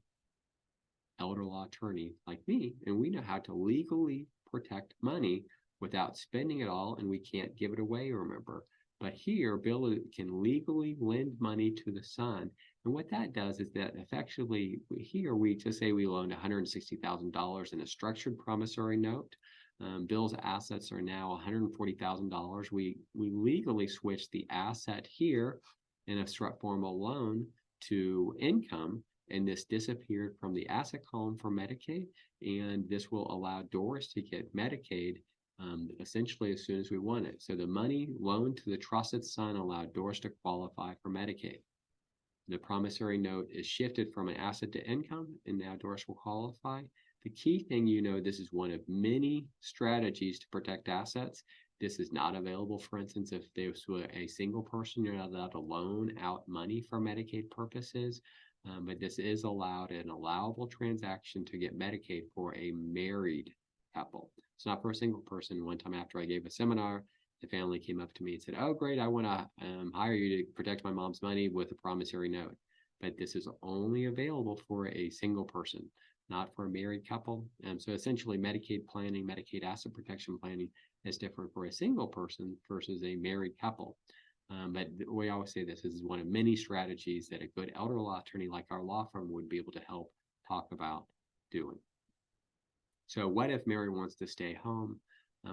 A: elder law attorney like me, and we know how to legally protect money without spending it all, and we can't give it away, remember. But here, Bill can legally lend money to the son. And what that does is that effectively, here we just say we loaned $160,000 in a structured promissory note. Bill's assets are now $140,000. We legally switched the asset here in a formal loan to income, and this disappeared from the asset column for Medicaid. And this will allow Doris to get Medicaid essentially as soon as we want it. So the money loaned to the trusted son allowed Doris to qualify for Medicaid. The promissory note is shifted from an asset to income, and now Doris will qualify. The key thing, this is one of many strategies to protect assets. This is not available, for instance, if this were a single person, you're not allowed to loan out money for Medicaid purposes. But this is allowed, an allowable transaction to get Medicaid for a married couple. It's not for a single person. One time after I gave a seminar, the family came up to me and said, "Oh, great, I want to hire you to protect my mom's money with a promissory note." But this is only available for a single person, not for a married couple. So essentially, Medicaid planning, Medicaid asset protection planning is different for a single person versus a married couple. But we always say this is one of many strategies that a good elder law attorney like our law firm would be able to help talk about doing. So what if Mary wants to stay home?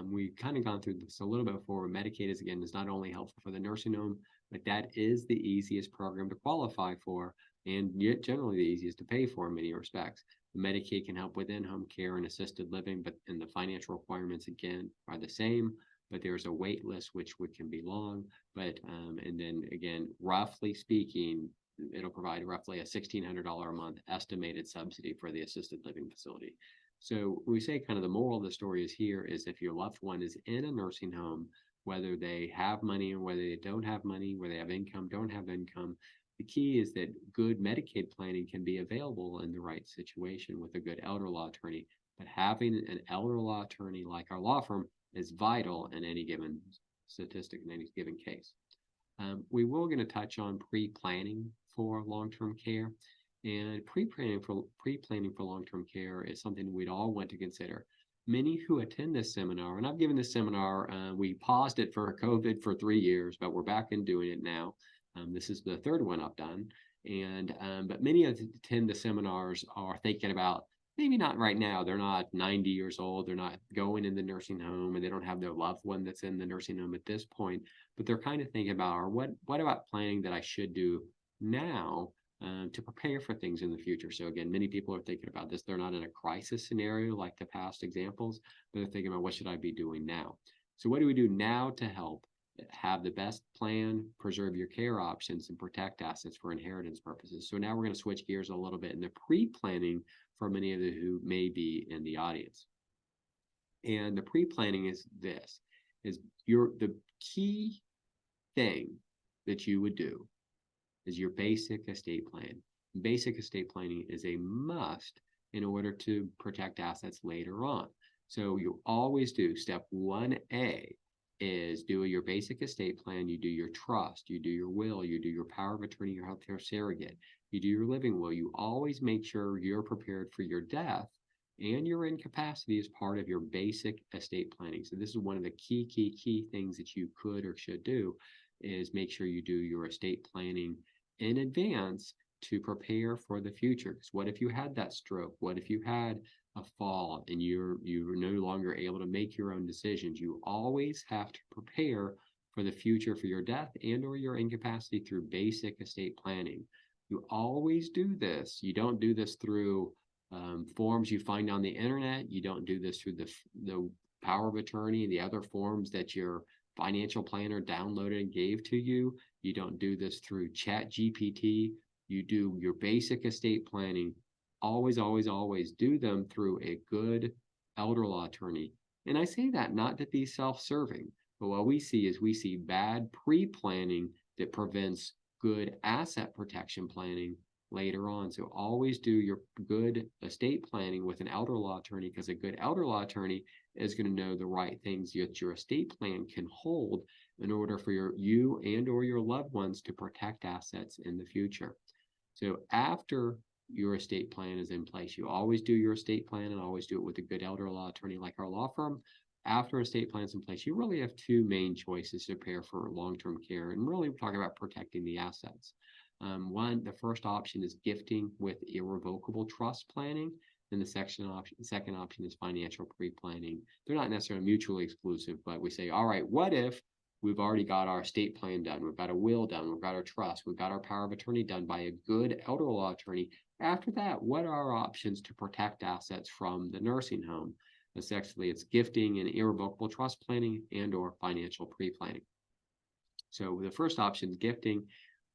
A: We've kind of gone through this a little bit before. Medicaid is not only helpful for the nursing home, but that is the easiest program to qualify for, and yet generally the easiest to pay for in many respects. Medicaid can help with in-home care and assisted living, and the financial requirements again are the same, but there's a wait list which can be long. But and then again, roughly speaking, it'll provide roughly a $1,600 a month estimated subsidy for the assisted living facility. So we say kind of the moral of the story is here is if your loved one is in a nursing home, whether they have money or whether they don't have money, whether they have income, don't have income, the key is that good Medicaid planning can be available in the right situation with a good elder law attorney. But having an elder law attorney like our law firm is vital in any given statistic, in any given case. We will going to touch on pre-planning for long-term care. And pre-planning for long-term care is something we'd all want to consider. Many who attend this seminar, and I've given this seminar, we paused it for COVID for 3 years, but we're back in doing it now. This is the third one I've done. And but many attend the seminars are thinking about maybe not right now. They're not 90 years old. They're not going in the nursing home, and they don't have their loved one that's in the nursing home at this point. But they're kind of thinking about, or what about planning that I should do now to prepare for things in the future. So again, many people are thinking about this. They're not in a crisis scenario like the past examples, but they're thinking about what should I be doing now. So what do we do now to help have the best plan, preserve your care options, and protect assets for inheritance purposes? So now we're going to switch gears a little bit in the pre-planning for many of you who may be in the audience. And the pre-planning is this, is the key thing that you would do is your basic estate plan. Basic estate planning is a must in order to protect assets later on. So you always do step 1A is do your basic estate plan. You do your trust, you do your will, you do your power of attorney, your healthcare surrogate, you do your living will. You always make sure you're prepared for your death and your incapacity as part of your basic estate planning. So this is one of the key things that you could or should do is make sure you do your estate planning in advance to prepare for the future. Because what if you had that stroke? What if you had a fall and you're no longer able to make your own decisions? You always have to prepare for the future, for your death and or your incapacity through basic estate planning. You always do this. You don't do this through forms you find on the internet. You don't do this through the power of attorney and the other forms that your financial planner downloaded and gave to you. You don't do this through ChatGPT. You do your basic estate planning. Always do them through a good elder law attorney. And I say that not to be self-serving, but what we see bad pre-planning that prevents good asset protection planning later on. So always do your good estate planning with an elder law attorney, because a good elder law attorney is going to know the right things that your estate plan can hold in order for you and or your loved ones to protect assets in the future. So after your estate plan is in place, you always do your estate plan and always do it with a good elder law attorney like our law firm. After estate plan is in place, you really have two main choices to prepare for long-term care, and really we're talking about protecting the assets. The first option is gifting with irrevocable trust planning, and the second option is financial pre-planning. They're not necessarily mutually exclusive, but we say, all right, what if we've already got our estate plan done, we've got a will done, we've got our trust, we've got our power of attorney done by a good elder law attorney. After that, what are our options to protect assets from the nursing home? Essentially, it's gifting and irrevocable trust planning and or financial pre-planning. So the first option, gifting,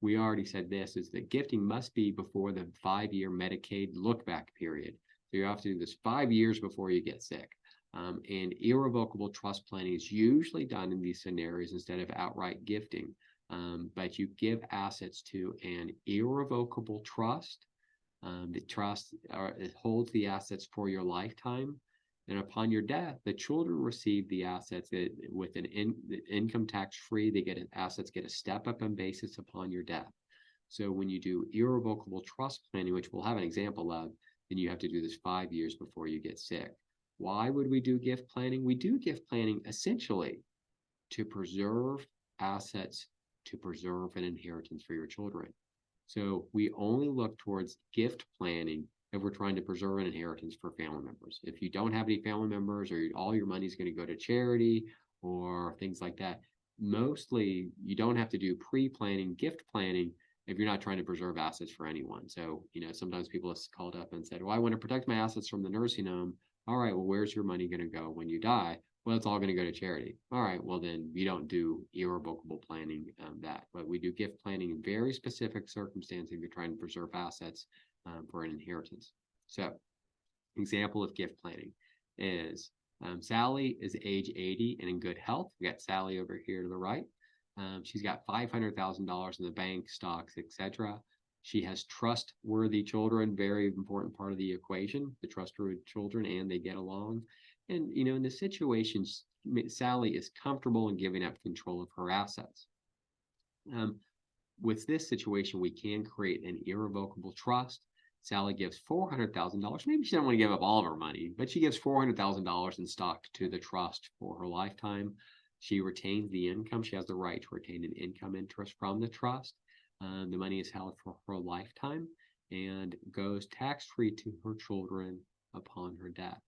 A: we already said this, is that gifting must be before the 5-year Medicaid look-back period. So you have to do this 5 years before you get sick. And irrevocable trust planning is usually done in these scenarios instead of outright gifting. But you give assets to an irrevocable trust. The trust it holds the assets for your lifetime. And upon your death, the children receive the assets with an income tax free. Assets get a step up in basis upon your death. So when you do irrevocable trust planning, which we'll have an example of, then you have to do this 5 years before you get sick. Why would we do gift planning? We do gift planning essentially to preserve assets, to preserve an inheritance for your children. So we only look towards gift planning if we're trying to preserve an inheritance for family members. If you don't have any family members, or all your money is going to go to charity or things like that, mostly you don't have to do pre-planning, gift planning, if you're not trying to preserve assets for anyone. So, sometimes people have called up and said, well, I want to protect my assets from the nursing home. All right, well, where's your money going to go when you die? Well, it's all going to go to charity. All right, well, then you don't do irrevocable planning but we do gift planning in very specific circumstances if you're trying to preserve assets for an inheritance. So, example of gift planning is Sally is age 80 and in good health. We got Sally over here to the right. She's got $500,000 in the bank, stocks, etc. She has trustworthy children, very important part of the equation, the trustworthy children, and they get along. And, in the situation, Sally is comfortable in giving up control of her assets. With this situation, we can create an irrevocable trust. Sally gives $400,000. Maybe she doesn't want to give up all of her money, but she gives $400,000 in stock to the trust for her lifetime. She retains the income. She has the right to retain an income interest from the trust. The money is held for her lifetime and goes tax-free to her children upon her death.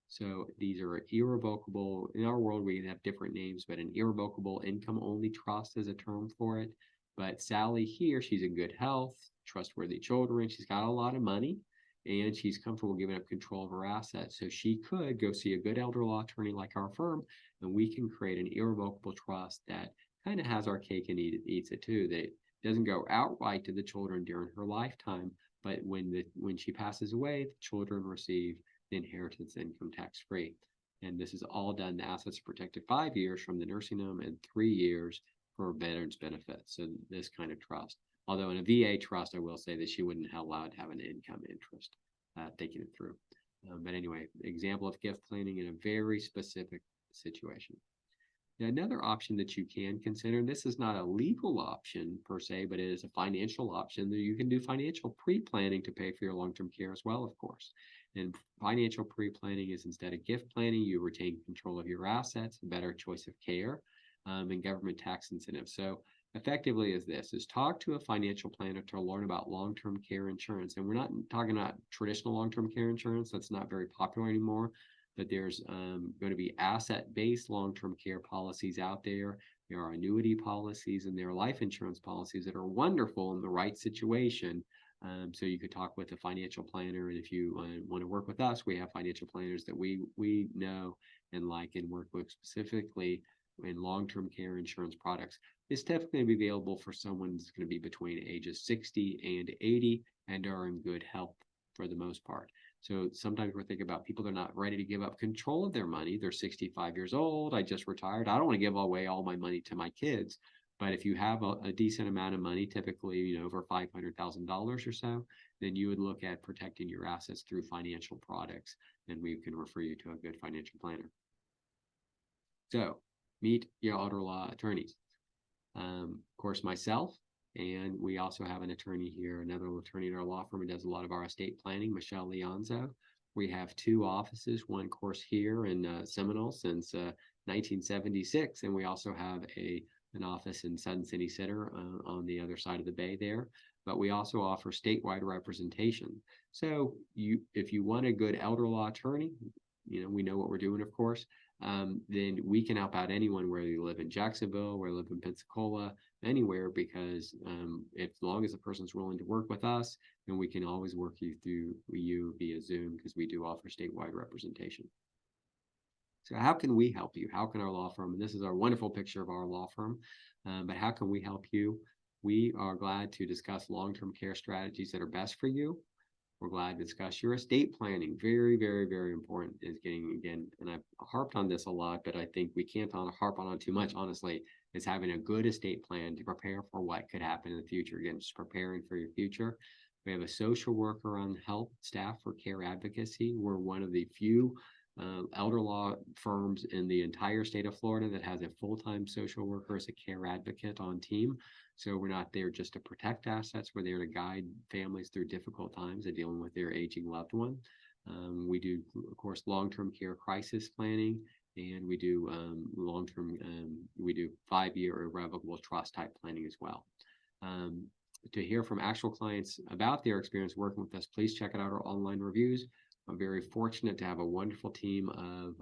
A: So these are irrevocable. In our world, we have different names, but an irrevocable income-only trust is a term for it. But Sally here, she's in good health, trustworthy children. She's got a lot of money, and she's comfortable giving up control of her assets. So she could go see a good elder law attorney like our firm, and we can create an irrevocable trust that kind of has our cake and eats it too. That doesn't go outright to the children during her lifetime, but when she passes away, the children receive the inheritance income tax free. And this is all done. The assets are protected 5 years from the nursing home and 3 years for veterans benefits. So this kind of trust. Although in a VA trust, I will say that she wouldn't have allowed to have an income interest taking it through. But anyway, example of gift planning in a very specific situation. Now, another option that you can consider, and this is not a legal option per se, but it is a financial option that you can do financial pre-planning to pay for your long-term care as well, of course. And financial pre-planning is instead of gift planning, you retain control of your assets, a better choice of care, and government tax incentives. So effectively is talk to a financial planner to learn about long-term care insurance. And we're not talking about traditional long-term care insurance. That's not very popular anymore. But there's going to be asset-based long-term care policies out there. There are annuity policies and there are life insurance policies that are wonderful in the right situation. So you could talk with a financial planner, and if you want to work with us, we have financial planners that we know and like and work with specifically in long-term care insurance products. It's typically going to be available for someone who's going to be between ages 60 and 80 and are in good health for the most part. So sometimes we're thinking about people that are not ready to give up control of their money. They're 65 years old. I just retired. I don't want to give away all my money to my kids. But if you have a decent amount of money, typically, over $500,000 or so, then you would look at protecting your assets through financial products, and we can refer you to a good financial planner. So meet your elder law attorneys. Of course, myself, and we also have an attorney here, another attorney in our law firm who does a lot of our estate planning, Michelle Leonzo. We have 2 offices, one course here in Seminole since 1976, and we also have an office in Sun City Center on the other side of the bay there. But we also offer statewide representation. So if you want a good elder law attorney, we know what we're doing, of course. Then we can help out anyone, whether you live in Jacksonville, whether you live in Pensacola, anywhere, because as long as the person's willing to work with us, then we can always work you through via Zoom, because we do offer statewide representation. So how can we help you? How can our law firm, and this is our wonderful picture of our law firm, but how can we help you? We are glad to discuss long-term care strategies that are best for you. We're glad to discuss your estate planning. Very, very, very important is getting, again, and I've harped on this a lot, but I think we can't harp on it too much, honestly, is having a good estate plan to prepare for what could happen in the future. Again, just preparing for your future. We have a social worker on health staff for care advocacy. We're one of the few elder law firms in the entire state of Florida that has a full-time social worker as a care advocate on team. So we're not there just to protect assets. We're there to guide families through difficult times of dealing with their aging loved one. We do, of course, long-term care crisis planning, and we do we do 5-year irrevocable trust type planning as well. To hear from actual clients about their experience working with us, please check out our online reviews. I'm very fortunate to have a wonderful team of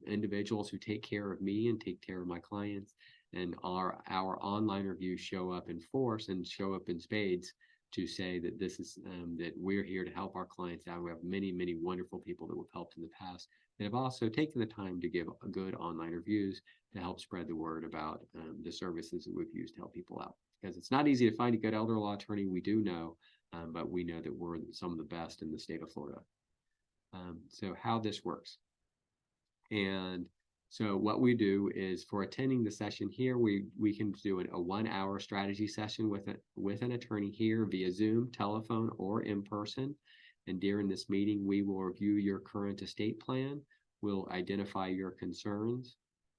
A: individuals who take care of me and take care of my clients. And our online reviews show up in force and show up in spades to say that this is that we're here to help our clients out. We have many, many wonderful people that we've helped in the past that have also taken the time to give good online reviews to help spread the word about the services that we've used to help people out. Because it's not easy to find a good elder law attorney, we do know, but we know that we're some of the best in the state of Florida. So how this works. And so what we do is, for attending the session here, we can do a 1-hour strategy session with an attorney here via Zoom, telephone, or in person. And during this meeting, we will review your current estate plan. We'll identify your concerns.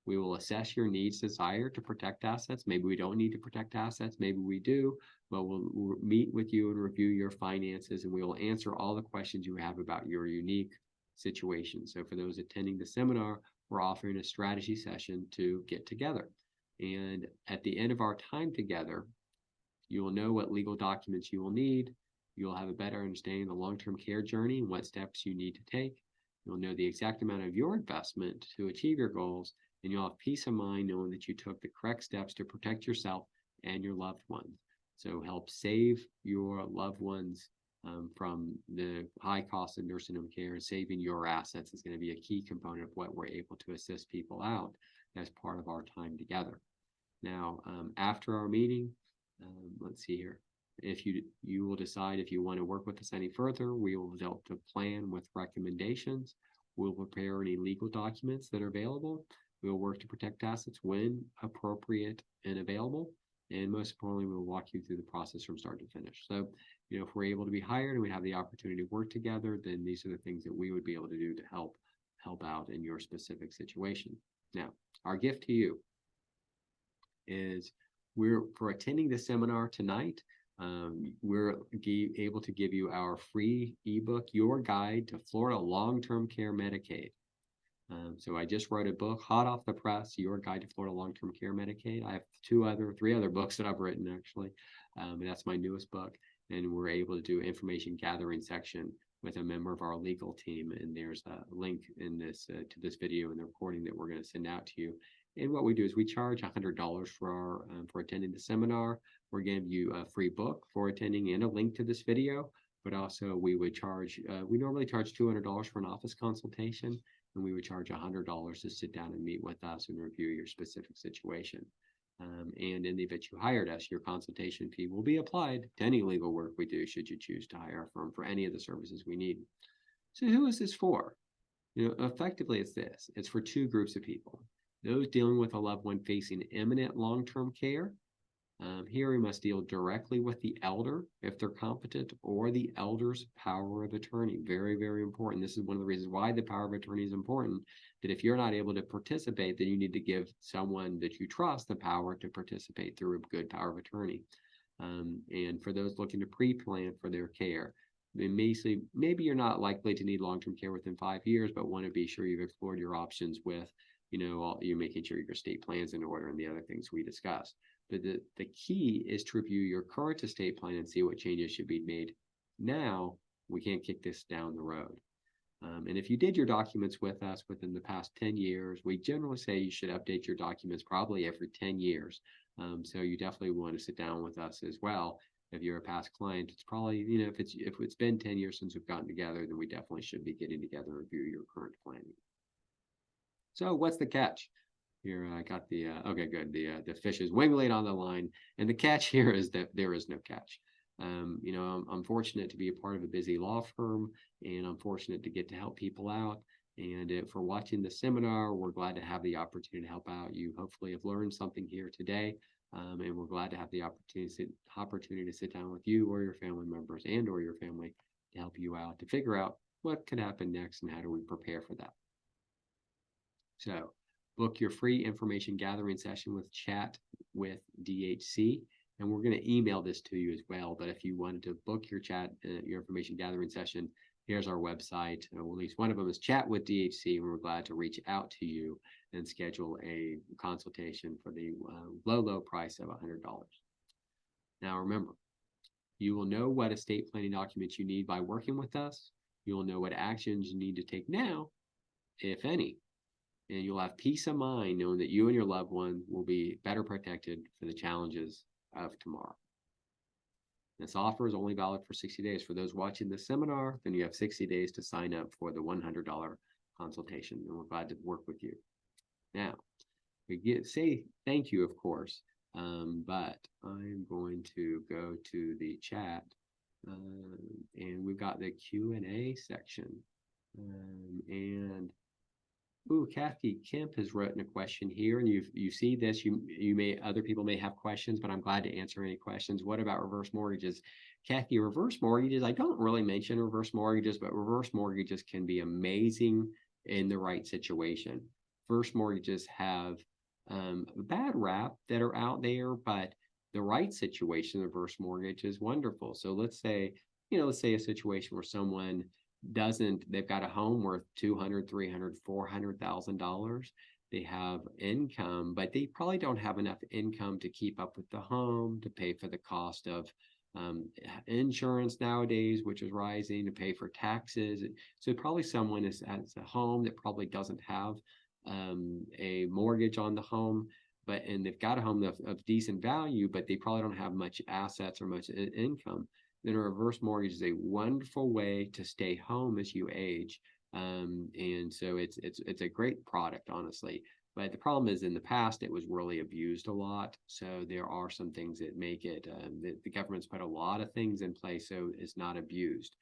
A: We will assess your needs, desire to protect assets. Maybe we don't need to protect assets. Maybe we do. But we'll meet with you and review your finances, and we will answer all the questions you have about your unique situation. So for those attending the seminar, we're offering a strategy session to get together. And at the end of our time together, You will know what legal documents you will need. You will have a better understanding of the long-term care journey and what steps you need to take. You'll know the exact amount of your investment to achieve your goals, and you'll have peace of mind knowing that you took the correct steps to protect yourself and your loved ones. So help save your loved ones from the high cost of nursing home care, and saving your assets is going to be a key component of what we're able to assist people out as part of our time together. Now, after our meeting, let's see here. If you will decide if you want to work with us any further, we will develop a plan with recommendations. We'll prepare any legal documents that are available. We'll work to protect assets when appropriate and available. And most importantly, we'll walk you through the process from start to finish. So, if we're able to be hired and we have the opportunity to work together, then these are the things that we would be able to do to help out in your specific situation. Now, our gift to you is for attending the seminar tonight, we're able to give you our free ebook, Your Guide to Florida Long-Term Care Medicaid. So I just wrote a book, hot off the press, Your Guide to Florida Long-Term Care Medicaid. I have three other books that I've written, actually. And that's my newest book. And we're able to do information gathering section with a member of our legal team. And there's a link in this to this video and the recording that we're going to send out to you. And what we do is we charge $100 for attending the seminar. We're going to give you a free book for attending and a link to this video. But also we would charge, we normally charge $200 for an office consultation, and we would charge $100 to sit down and meet with us and review your specific situation. And in the event you hired us, your consultation fee will be applied to any legal work we do, should you choose to hire a firm for any of the services we need. So who is this for? Effectively, it's this. It's for two groups of people. Those dealing with a loved one facing imminent long-term care. Here we must deal directly with the elder if they're competent, or the elder's power of attorney. Very, very important. This is one of the reasons why the power of attorney is important, that if you're not able to participate, then you need to give someone that you trust the power to participate through a good power of attorney. And for those looking to pre-plan for their care, then maybe you're not likely to need long-term care within 5 years, but want to be sure you've explored your options with, you're making sure your estate plan's in order and the other things we discussed. But the key is to review your current estate plan and see what changes should be made now. We can't kick this down the road. And if you did your documents with us within the past 10 years, we generally say you should update your documents probably every 10 years. So you definitely want to sit down with us as well. If you're a past client, it's probably, if it's been 10 years since we've gotten together, then we definitely should be getting together and review your current planning. So what's the catch? Here I got the, okay, good. The fish is wiggling on the line. And the catch here is that there is no catch. I'm fortunate to be a part of a busy law firm, and I'm fortunate to get to help people out. And for watching the seminar, we're glad to have the opportunity to help out. You hopefully have learned something here today. And we're glad to have the opportunity to sit down with you or your family members or your family to help you out, to figure out what could happen next and how do we prepare for that. So book your free information gathering session with Chat with DHC, and we're going to email this to you as well. But if you wanted to book your your information gathering session, here's our website. At least one of them is Chat with DHC, and we're glad to reach out to you and schedule a consultation for the low price of $100. Now remember, you will know what estate planning documents you need by working with us. You will know what actions you need to take now, if any. And you'll have peace of mind knowing that you and your loved one will be better protected for the challenges of tomorrow. This offer is only valid for 60 days. For those watching the seminar, then you have 60 days to sign up for the $100 consultation, and we're glad to work with you. Now, we say thank you, of course, but I'm going to go to the chat, and we've got the Q&A section, and Kathy Kemp has written a question here, and you see this. Other people may have questions, but I'm glad to answer any questions. What about reverse mortgages? Kathy, reverse mortgages, I don't really mention reverse mortgages, but reverse mortgages can be amazing in the right situation. Reverse mortgages have a bad rap that are out there, but the right situation, reverse mortgage is wonderful. So let's say a situation where someone they've got a home worth $200,000, $300,000, $400,000, they have income, but they probably don't have enough income to keep up with the home, to pay for the cost of insurance nowadays, which is rising, to pay for taxes. So probably someone has a home that probably doesn't have a mortgage on the home, and they've got a home of decent value, but they probably don't have much assets or much income. Then a reverse mortgage is a wonderful way to stay home as you age. And so it's a great product, honestly. But the problem is, in the past, it was really abused a lot. So there are some things that make it, the government's put a lot of things in place so it's not abused.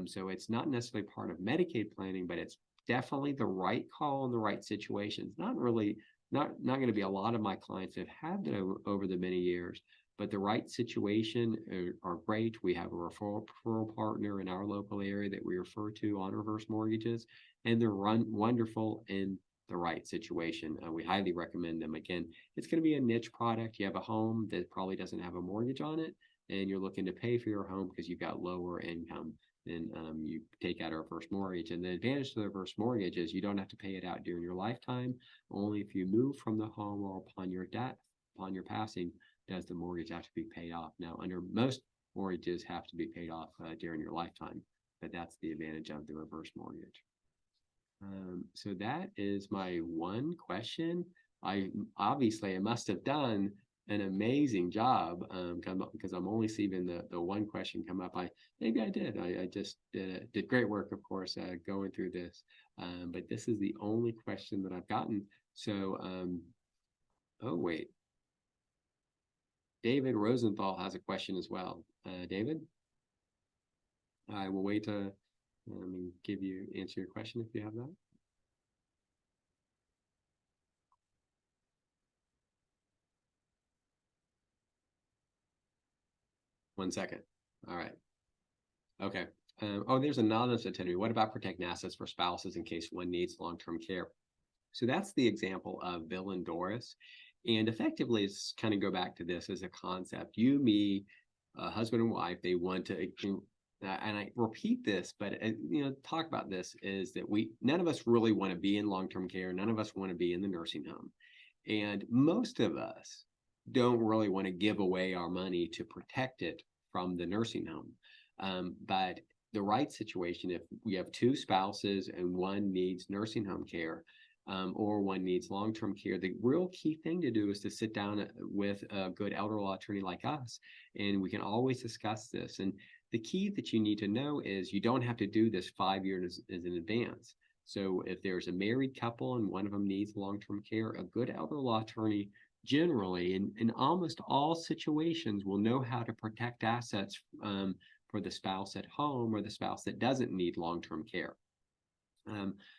A: So it's not necessarily part of Medicaid planning, but it's definitely the right call in the right situations. Not going to be a lot of my clients have had that over the many years, but the right situation are great. We have a referral partner in our local area that we refer to on reverse mortgages, and they're wonderful in the right situation. We highly recommend them. Again, it's going to be a niche product. You have a home that probably doesn't have a mortgage on it, and you're looking to pay for your home because you've got lower income. Then you take out a reverse mortgage. And the advantage to the reverse mortgage is you don't have to pay it out during your lifetime. Only if you move from the home or upon your death, upon your passing, does the mortgage have to be paid off. Now, under most mortgages have to be paid off during your lifetime, but that's the advantage of the reverse mortgage. So that is my one question. I must have done an amazing job because I'm only seeing the one question come up. Maybe I did. I just did great work, of course, going through this. But this is the only question that I've gotten. So, oh wait, David Rosenthal has a question as well. David, I will wait to answer your question if you have that. One second. All right. Okay. There's an anonymous attendee. What about protecting assets for spouses in case one needs long-term care? So that's the example of Bill and Doris. And effectively, it's kind of go back to this as a concept. You, me, husband and wife, they want to, and I repeat this, but talk about this, is that none of us really want to be in long-term care. None of us want to be in the nursing home. And most of us don't really want to give away our money to protect it from the nursing home. But the right situation, if we have two spouses and one needs nursing home care, or one needs long-term care, the real key thing to do is to sit down with a good elder law attorney like us, and we can always discuss this. And the key that you need to know is you don't have to do this 5 years in advance. So if there's a married couple and one of them needs long-term care, a good elder law attorney generally in almost all situations will know how to protect assets for the spouse at home or the spouse that doesn't need long-term care.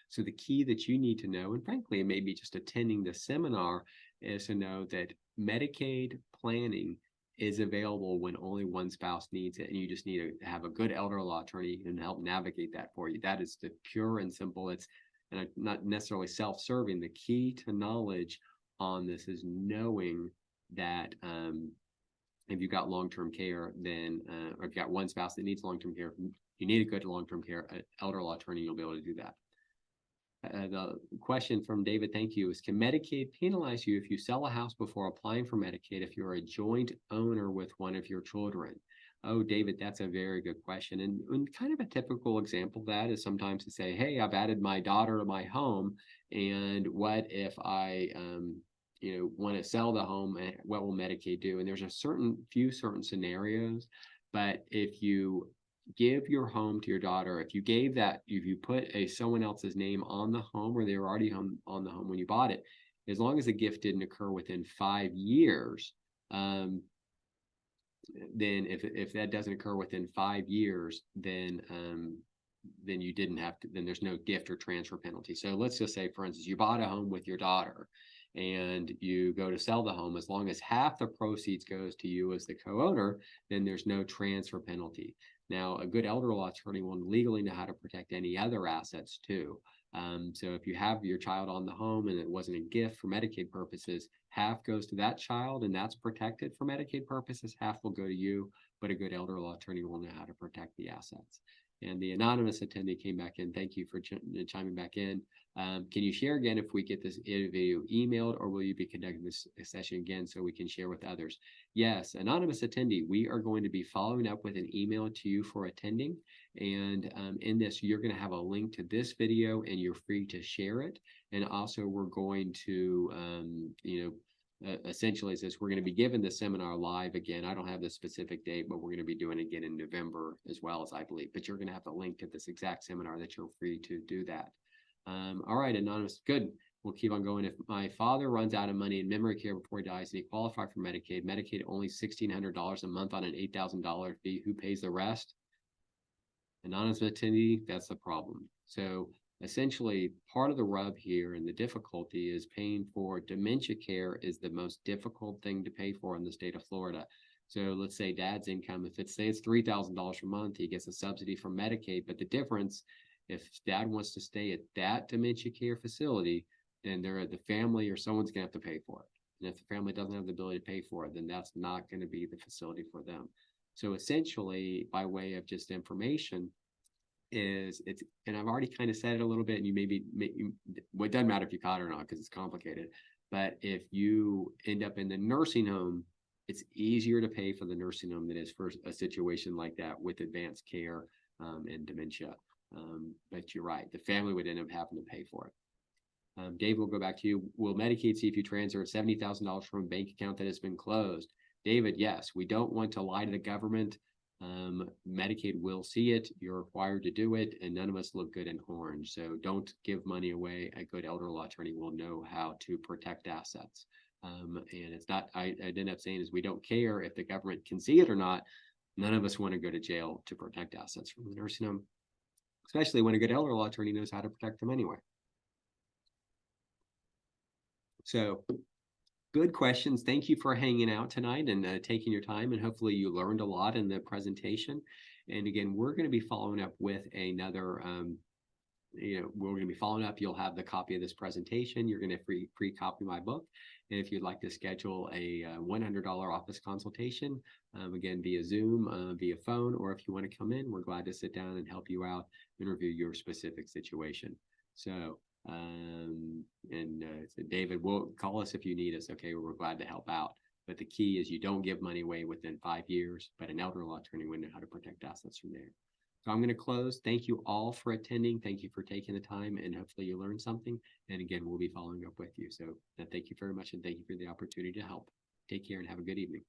A: So the key that you need to know, and frankly, maybe just attending the seminar, is to know that Medicaid planning is available when only one spouse needs it, and you just need to have a good elder law attorney and help navigate that for you. That is the pure and simple. It's not necessarily self-serving. The key to knowledge on this is knowing that if you've got long-term care, then or if you've got one spouse that needs long-term care, you need a good long-term care elder law attorney. You'll be able to do that. The question from David, thank you, is can Medicaid penalize you if you sell a house before applying for Medicaid if you're a joint owner with one of your children? Oh, David, that's a very good question. And kind of a typical example of that is sometimes to say, hey, I've added my daughter to my home, and what if I want to sell the home, and what will Medicaid do? And there's a few certain scenarios, but if you give your home to your daughter, if you put someone else's name on the home, or they were already on the home when you bought it, as long as the gift didn't occur within 5 years, then if that doesn't occur within 5 years, then you didn't have to, then there's no gift or transfer penalty. So let's just say, for instance, you bought a home with your daughter and you go to sell the home. As long as half the proceeds goes to you as the co-owner, then there's no transfer penalty. Now, a good elder law attorney will legally know how to protect any other assets too. So if you have your child on the home and it wasn't a gift for Medicaid purposes, half goes to that child and that's protected for Medicaid purposes, half will go to you, but a good elder law attorney will know how to protect the assets. And the anonymous attendee came back in. Thank you for chiming back in. Can you share again if we get this video emailed, or will you be conducting this session again so we can share with others? Yes, anonymous attendee, we are going to be following up with an email to you for attending. And in this, you're going to have a link to this video and you're free to share it. And also we're going to, essentially it says we're going to be giving the seminar live again. I don't have the specific date, but we're going to be doing it again in November as well, as I believe. But you're going to have the link to this exact seminar that you're free to do that. All right, anonymous, good. We'll keep on going. If my father runs out of money in memory care before he dies and he qualifies for Medicaid, Medicaid only $1,600 a month on an $8,000 fee, who pays the rest? Anonymous attendee, that's the problem. So essentially, part of the rub here and the difficulty is paying for dementia care is the most difficult thing to pay for in the state of Florida. So let's say dad's income, if it's $3,000 a month, he gets a subsidy from Medicaid. But the difference, if dad wants to stay at that dementia care facility, then the family or someone's gonna have to pay for it. And if the family doesn't have the ability to pay for it, then that's not going to be the facility for them. So essentially, by way of just information, and I've already kind of said it a little bit, and well, it doesn't matter if you caught it or not because it's complicated. But if you end up in the nursing home, it's easier to pay for the nursing home than it is for a situation like that with advanced care and dementia. But you're right, the family would end up having to pay for it. Dave, we'll go back to you. Will Medicaid see if you transfer $70,000 from a bank account that has been closed? David, yes. We don't want to lie to the government. Medicaid will see it. You're required to do it, and none of us look good in orange. So don't give money away. A good elder law attorney will know how to protect assets. And it's not, I end up saying is we don't care if the government can see it or not. None of us want to go to jail to protect assets from the nursing home, especially when a good elder law attorney knows how to protect them anyway. So good questions. Thank you for hanging out tonight and taking your time, and hopefully you learned a lot in the presentation. And again, we're going to be following up with another, we're going to be following up. You'll have the copy of this presentation. You're going to free copy my book. And if you'd like to schedule a $100 office consultation, again, via Zoom, via phone, or if you want to come in, we're glad to sit down and help you out and review your specific situation. So, so David, will call us if you need us. Okay, we're glad to help out. But the key is you don't give money away within 5 years, but an elder law attorney will know how to protect assets from there. So I'm going to close. Thank you all for attending. Thank you for taking the time, and hopefully you learned something. And again, we'll be following up with you. So thank you very much, and thank you for the opportunity to help. Take care and have a good evening.